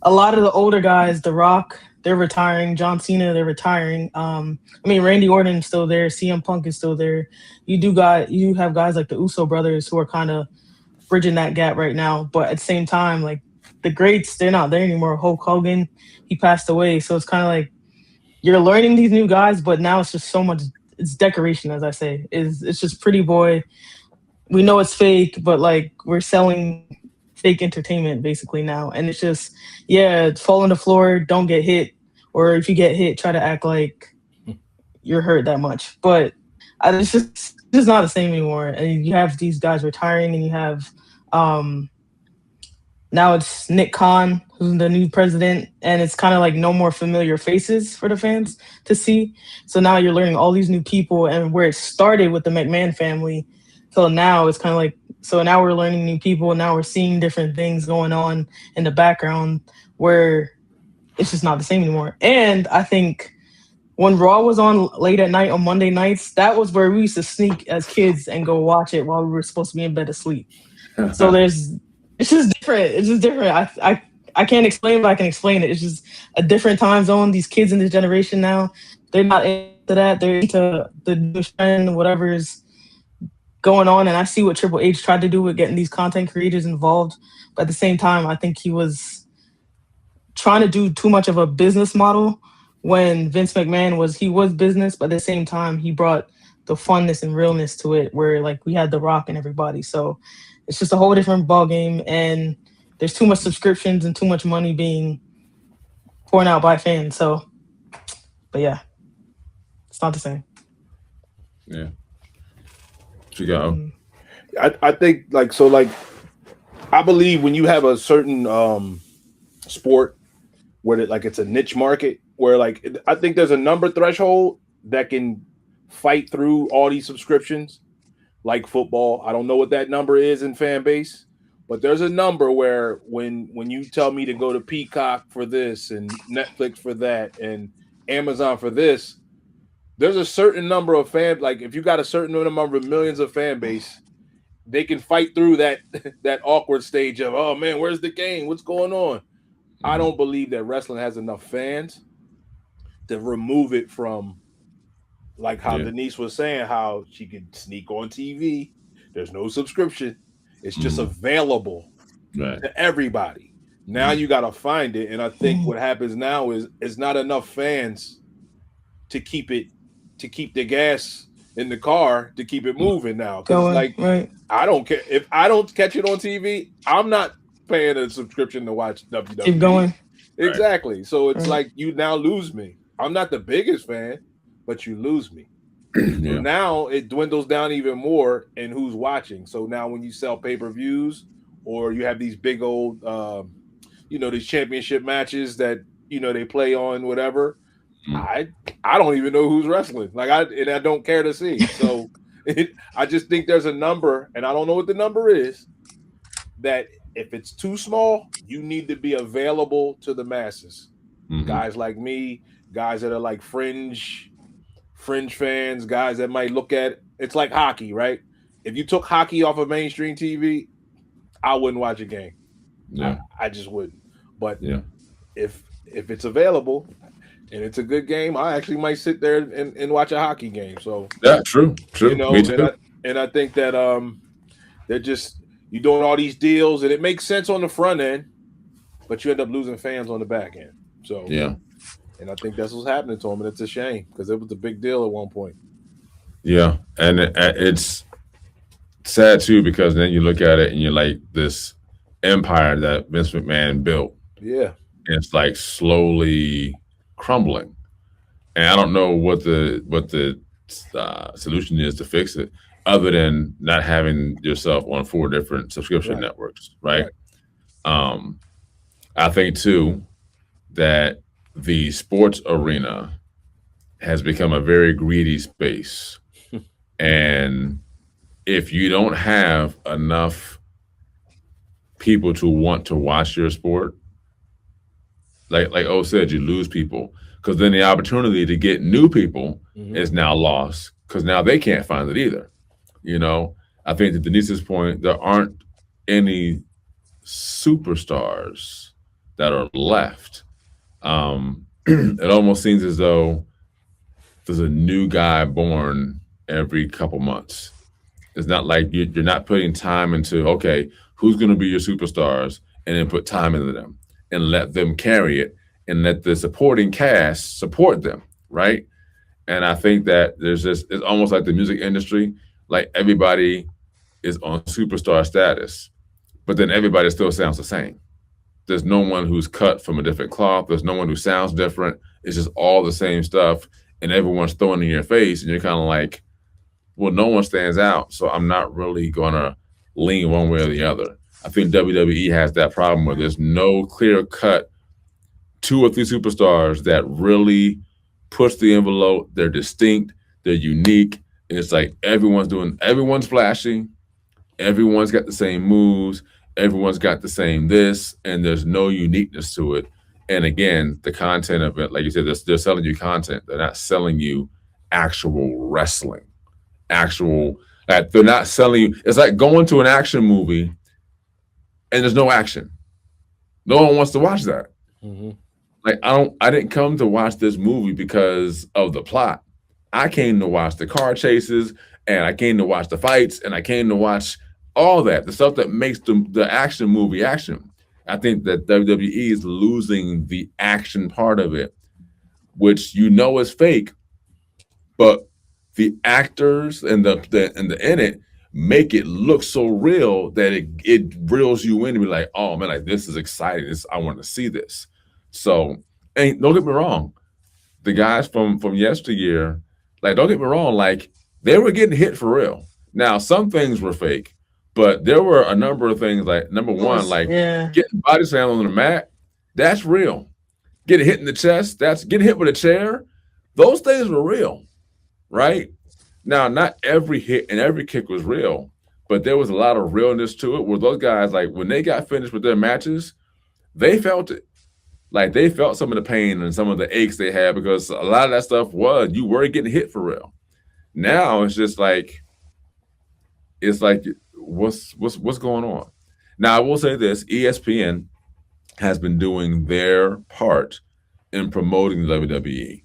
a lot of the older guys, The Rock, they're retiring. John Cena, they're retiring. Randy Orton's still there. CM Punk is still there. You have guys like the Uso brothers who are kind of bridging that gap right now. But at the same time, like the greats, they're not there anymore. Hulk Hogan, he passed away. So it's kind of like you're learning these new guys, but now it's just so much. It's decoration, as I say. It's just pretty boy. We know it's fake, but like we're selling fake entertainment basically now. And it's just, yeah, fall on the floor, don't get hit, or if you get hit, try to act like you're hurt that much. But it's just not the same anymore. And you have these guys retiring, and you have um now it's Nick Khan, who's the new president, and it's kind of like no more familiar faces for the fans to see. So now you're learning all these new people, and where it started with the McMahon family, till now it's kind of like, so now we're learning new people, and now we're seeing different things going on in the background where it's just not the same anymore. And I think when Raw was on late at night on Monday nights, that was where we used to sneak as kids and go watch it while we were supposed to be in bed asleep. So it's just different. It's just different. I can't explain, but I can explain it. It's just a different time zone. These kids in this generation now, they're not into that. They're into the new trend, whatever is going on. And I see what Triple H tried to do with getting these content creators involved. But at the same time, I think he was trying to do too much of a business model when Vince McMahon was business, but at the same time, he brought the funness and realness to it, where like we had The Rock and everybody. So it's just a whole different ball game, and there's too much subscriptions and too much money being poured out by fans. So, but yeah, it's not the same. Yeah. Chicago. I think like I believe when you have a certain sport where it's a niche market, where I think there's a number threshold that can fight through all these subscriptions. Like football, I don't know what that number is in fan base, but there's a number where when you tell me to go to Peacock for this and Netflix for that and Amazon for this, there's a certain number of fans. Like if you got a certain number of millions of fan base, they can fight through that awkward stage of, oh man, where's the game? What's going on? I don't believe that wrestling has enough fans to remove it from, like how Denise was saying, how she could sneak on TV. There's no subscription. It's just available to everybody. Now you got to find it. And I think what happens now is it's not enough fans to keep the gas in the car to keep it moving now. Because I don't care. If I don't catch it on TV, I'm not paying a subscription to watch WWE. Keep going. Exactly. Right. So it's like you now lose me. I'm not the biggest fan, but you lose me. So now it dwindles down even more in who's watching. So now when you sell pay-per-views or you have these big old, these championship matches that, they play on whatever, I don't even know who's wrestling. I don't care to see. So I just think there's a number, and I don't know what the number is, that if it's too small, you need to be available to the masses. Guys like me, guys that are like fringe fans, guys that might look at it's like hockey, right? If you took hockey off of mainstream TV, I wouldn't watch a game. Yeah. I just wouldn't. But if it's available and it's a good game, I actually might sit there and watch a hockey game. So true. Me too. And I think that they're just you're doing all these deals and it makes sense on the front end, but you end up losing fans on the back end. So and I think that's what's happening to them, and it's a shame because it was a big deal at one point. Yeah, and it's sad too because then you look at it and you're like this empire that Vince McMahon built. Yeah, and it's like slowly crumbling, and I don't know what the solution is to fix it, other than not having yourself on 4 different subscription networks, right? I think too that the sports arena has become a very greedy space. And if you don't have enough people to want to watch your sport, like O said, you lose people, because then the opportunity to get new people is now lost because now they can't find it either. I think to Denise's point, there aren't any superstars that are left. It almost seems as though there's a new guy born every couple months. It's not like you're not putting time into, okay, who's going to be your superstars and then put time into them and let them carry it and let the supporting cast support them, right? And I think that it's almost like the music industry, like everybody is on superstar status, but then everybody still sounds the same. There's no one who's cut from a different cloth. There's no one who sounds different. It's just all the same stuff, and everyone's throwing it in your face, and you're kind of like, well, no one stands out, so I'm not really going to lean one way or the other. I think WWE has that problem where there's no clear cut 2 or 3 superstars that really push the envelope. They're distinct, they're unique, and it's like everyone's flashy, everyone's got the same moves, everyone's got the same this, and there's no uniqueness to it. And again, the content of it, like you said, they're selling you content. They're not selling you actual wrestling. Like they're not selling you. It's like going to an action movie and there's no action. No one wants to watch that. Mm-hmm. Like I didn't come to watch this movie because of the plot. I came to watch the car chases, and I came to watch the fights, and I came to watch all that, the stuff that makes the action movie action. I think that WWE is losing the action part of it, which is fake, but the actors and the in it make it look so real that it reels you in and be like, oh man, like this is exciting. I want to see this. So, and don't get me wrong, the guys from yesteryear, like don't get me wrong, like they were getting hit for real. Now some things were fake, but there were a number of things like number one, like getting body slammed on the mat, that's real. Getting hit in the chest, that's getting hit with a chair. Those things were real, right? Now, not every hit and every kick was real, but there was a lot of realness to it where those guys, like when they got finished with their matches, they felt it. Like they felt some of the pain and some of the aches they had because a lot of that stuff you were getting hit for real. Now it's just like, what's going on? Now I will say this: ESPN has been doing their part in promoting the WWE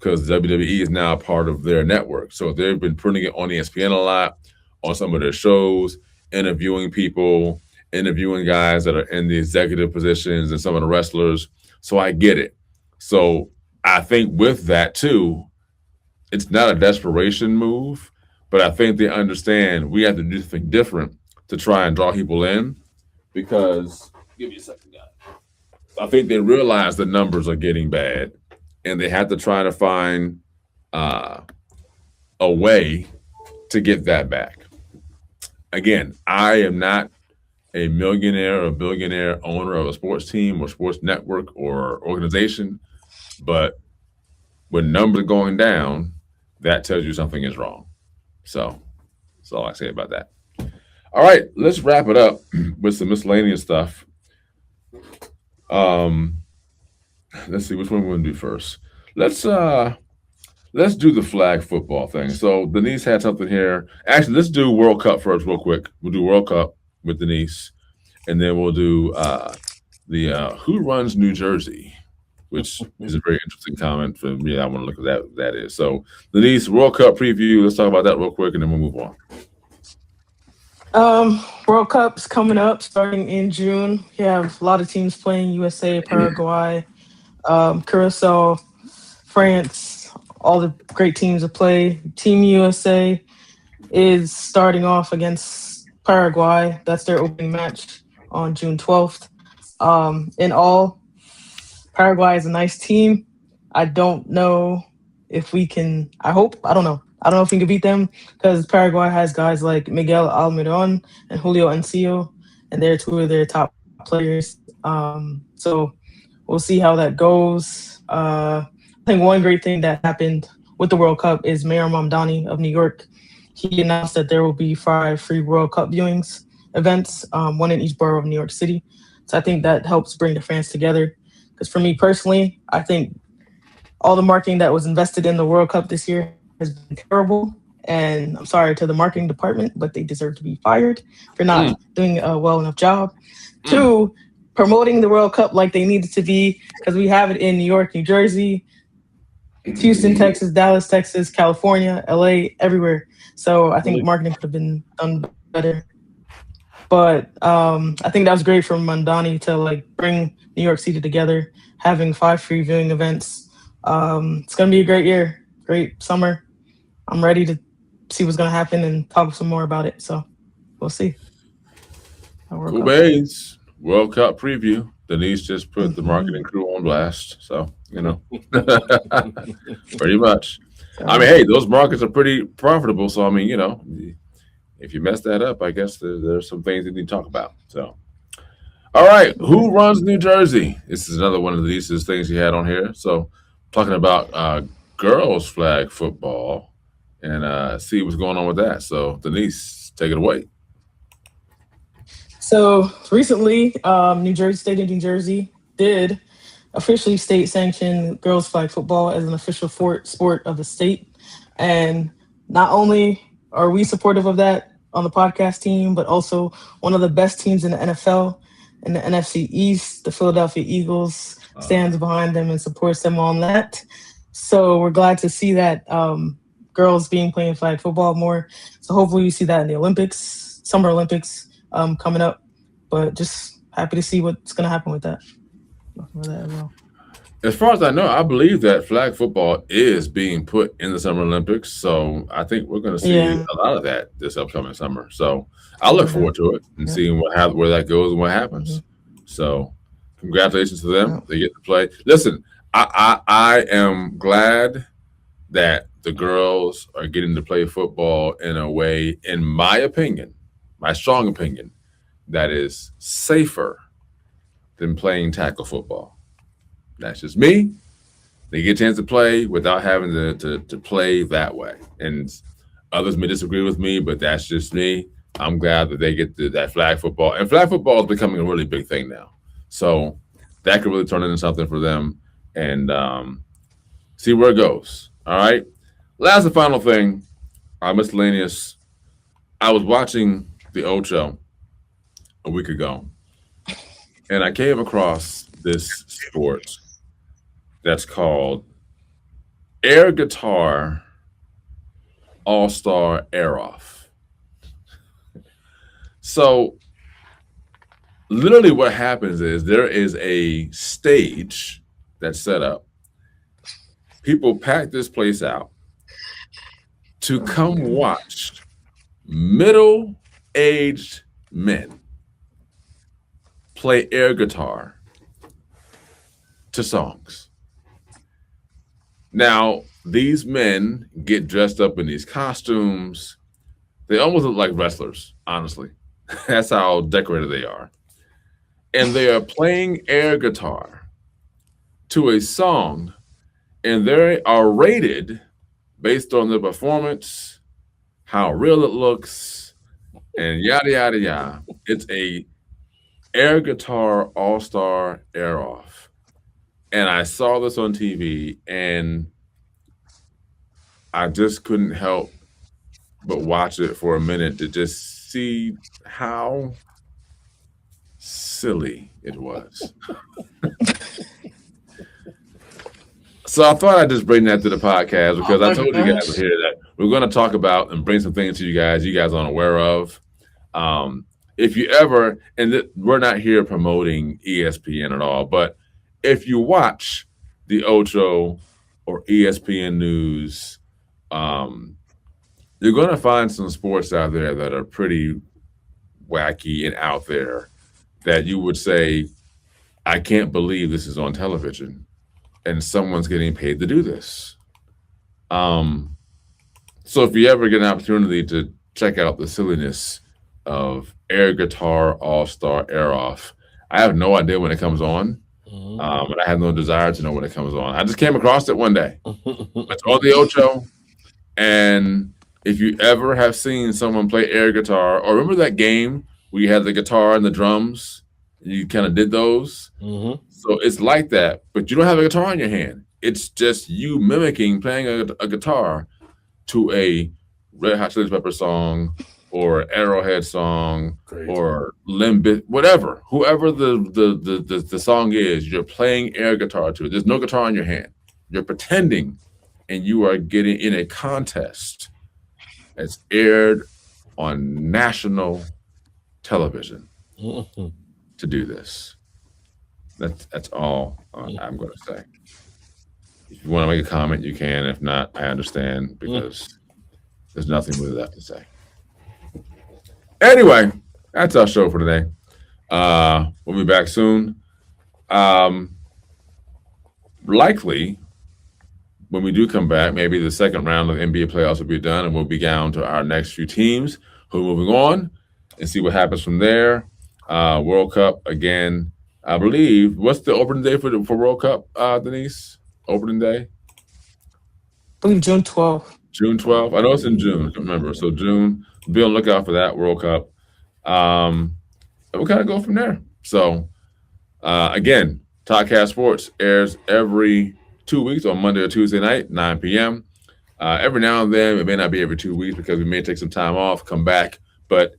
because WWE is now part of their network. So they've been putting it on ESPN a lot, on some of their shows, interviewing people, interviewing guys that are in the executive positions and some of the wrestlers. So I get it. So I think with that too, it's not a desperation move, but I think they understand we have to do something different to try and draw people in because, give me a second, guys. I think they realize the numbers are getting bad and they have to try to find a way to get that back. Again, I am not a millionaire or billionaire owner of a sports team or sports network or organization, but when numbers are going down, that tells you something is wrong. So that's all I say about that. All right, let's wrap it up with some miscellaneous stuff. Let's see which one we're gonna do first. Let's do the flag football thing. So Denise had something here. Actually, let's do World Cup first, real quick. We'll do World Cup with Denise, and then we'll do the Who Runs New Jersey, which is a very interesting comment for me. I want to look at what that is. So Denise, World Cup preview. Let's talk about that real quick, and then we'll move on. World Cup's coming up starting in June. We have a lot of teams playing: USA, Paraguay, Curacao, France, all the great teams to play. Team USA is starting off against Paraguay. That's their opening match on June 12th. In all, Paraguay is a nice team. I don't know if we can, I don't know if we can beat them because Paraguay has guys like Miguel Almiron and Julio Enciso, and they're 2 of their top players. So we'll see how that goes. I think one great thing that happened with the World Cup is Mayor Mamdani of New York. He announced that there will be 5 free World Cup viewings events, 1 in each borough of New York City. So I think that helps bring the fans together. Because for me personally, I think all the marketing that was invested in the World Cup this year has been terrible. And I'm sorry to the marketing department, but they deserve to be fired for not doing a well enough job. 2, promoting the World Cup like they needed to be, because we have it in New York, New Jersey, Houston, Texas, Dallas, Texas, California, LA, everywhere. So I think marketing could have been done better. But I think that was great from Mandani to like bring New York City together, having 5 free viewing events. It's gonna be a great year, great summer. I'm ready to see what's gonna happen and talk some more about it. So we'll see. Cool beans. World Cup preview. Denise just put the Mm-hmm. marketing crew on blast. So, pretty much. I mean, hey, those markets are pretty profitable. So, I mean, if you mess that up, I guess there's some things that you need to talk about. So, all right. Who runs New Jersey? This is another one of these things you had on here. So, talking about girls flag football and see what's going on with that. So, Denise, take it away. So recently, New Jersey State of New Jersey did officially state sanction girls flag football as an official sport of the state. And not only are we supportive of that on the podcast team, but also one of the best teams in the NFL in the NFC East, the Philadelphia Eagles, stands behind them and supports them on that. So we're glad to see that girls being playing flag football more. So hopefully we see that in the Olympics, Summer Olympics coming up. But just happy to see what's going to happen with that. As far as I know, I believe that flag football is being put in the Summer Olympics. So I think we're going to see a lot of that this upcoming summer. So I look forward to it and seeing where that goes and what happens. So congratulations to them. They get to play. Listen, I am glad that the girls are getting to play football in a way, in my opinion, my strong opinion, that is safer than playing tackle football. That's just me. They get a chance to play without having to play that way. And others may disagree with me, but that's just me. I'm glad that they get that flag football. And flag football is becoming a really big thing now. So that could really turn into something for them and see where it goes. All right. Last and final thing, Miscellaneous. I was watching the Ocho a week ago, and I came across this sport that's called air guitar all-star air-off. So literally what happens is there is a stage that's set up. People pack this place out to come watch middle-aged men play air guitar to songs. Now, these men get dressed up in these costumes. They almost look like wrestlers, honestly. That's how decorated they are. And they are playing air guitar to a song, and they are rated based on their performance, how real it looks, and yada, yada, yada. It's a air guitar all-star air-off. And I saw this on TV, and I just couldn't help but watch it for a minute to just see how silly it was. So I thought I'd just bring that to the podcast because I told you guys here that we're going to talk about and bring some things to you guys aren't aware of. If you ever, and we're not here promoting ESPN at all, but if you watch the Ocho or ESPN News, you're going to find some sports out there that are pretty wacky and out there that you would say, I can't believe this is on television and someone's getting paid to do this. So if you ever get an opportunity to check out the silliness of air guitar all-star air-off, I have no idea when it comes on. And I have no desire to know when it comes on. I just came across it one day. It's on the Ocho. And if you ever have seen someone play air guitar, or remember that game where you had the guitar and the drums, and you kind of did those? So it's like that, but you don't have a guitar in your hand. It's just you mimicking playing a guitar to a Red Hot Chili Pepper song or Arrowhead song or Limp Bizkit, whatever. Whoever the song is, you're playing air guitar to it. There's no guitar in your hand. You're pretending, and you are getting in a contest that's aired on national television Mhm. to do this. That's all I'm going to say. If you want to make a comment, you can. If not, I understand because there's nothing really left to say. Anyway, that's our show for today. We'll be back soon. Likely, when we do come back, maybe the second round of NBA playoffs will be done, and we'll be down to our next few teams who are moving on and see what happens from there. World Cup again. I believe. What's the opening day for World Cup, Denise? Opening day? I believe June 12th. June 12th. I know it's in June. I can't remember. So June. Be on the lookout for that World Cup. And we'll kind of go from there. So again, Talkcast Sports airs every 2 weeks on Monday or Tuesday night, 9 p.m. Every now and then, it may not be every 2 weeks because we may take some time off, come back. But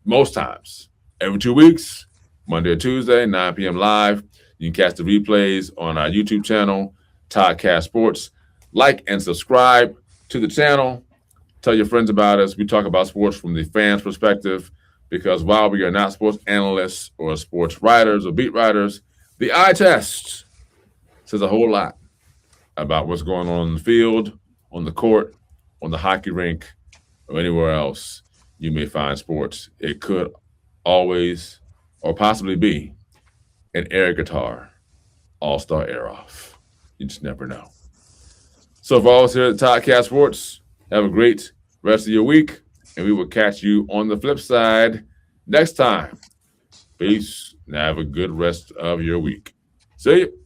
most times, every 2 weeks, Monday or Tuesday, 9 p.m. live. You can catch the replays on our YouTube channel, Talkcast Sports. Like and subscribe to the channel. Tell your friends about us. We talk about sports from the fans' perspective because while we are not sports analysts or sports writers or beat writers, the eye test says a whole lot about what's going on in the field, on the court, on the hockey rink, or anywhere else you may find sports. It could always or possibly be an air guitar all-star air-off. You just never know. So for all of us here at Talkcast Sports, have a great rest of your week, and we will catch you on the flip side next time. Peace, and have a good rest of your week. See you.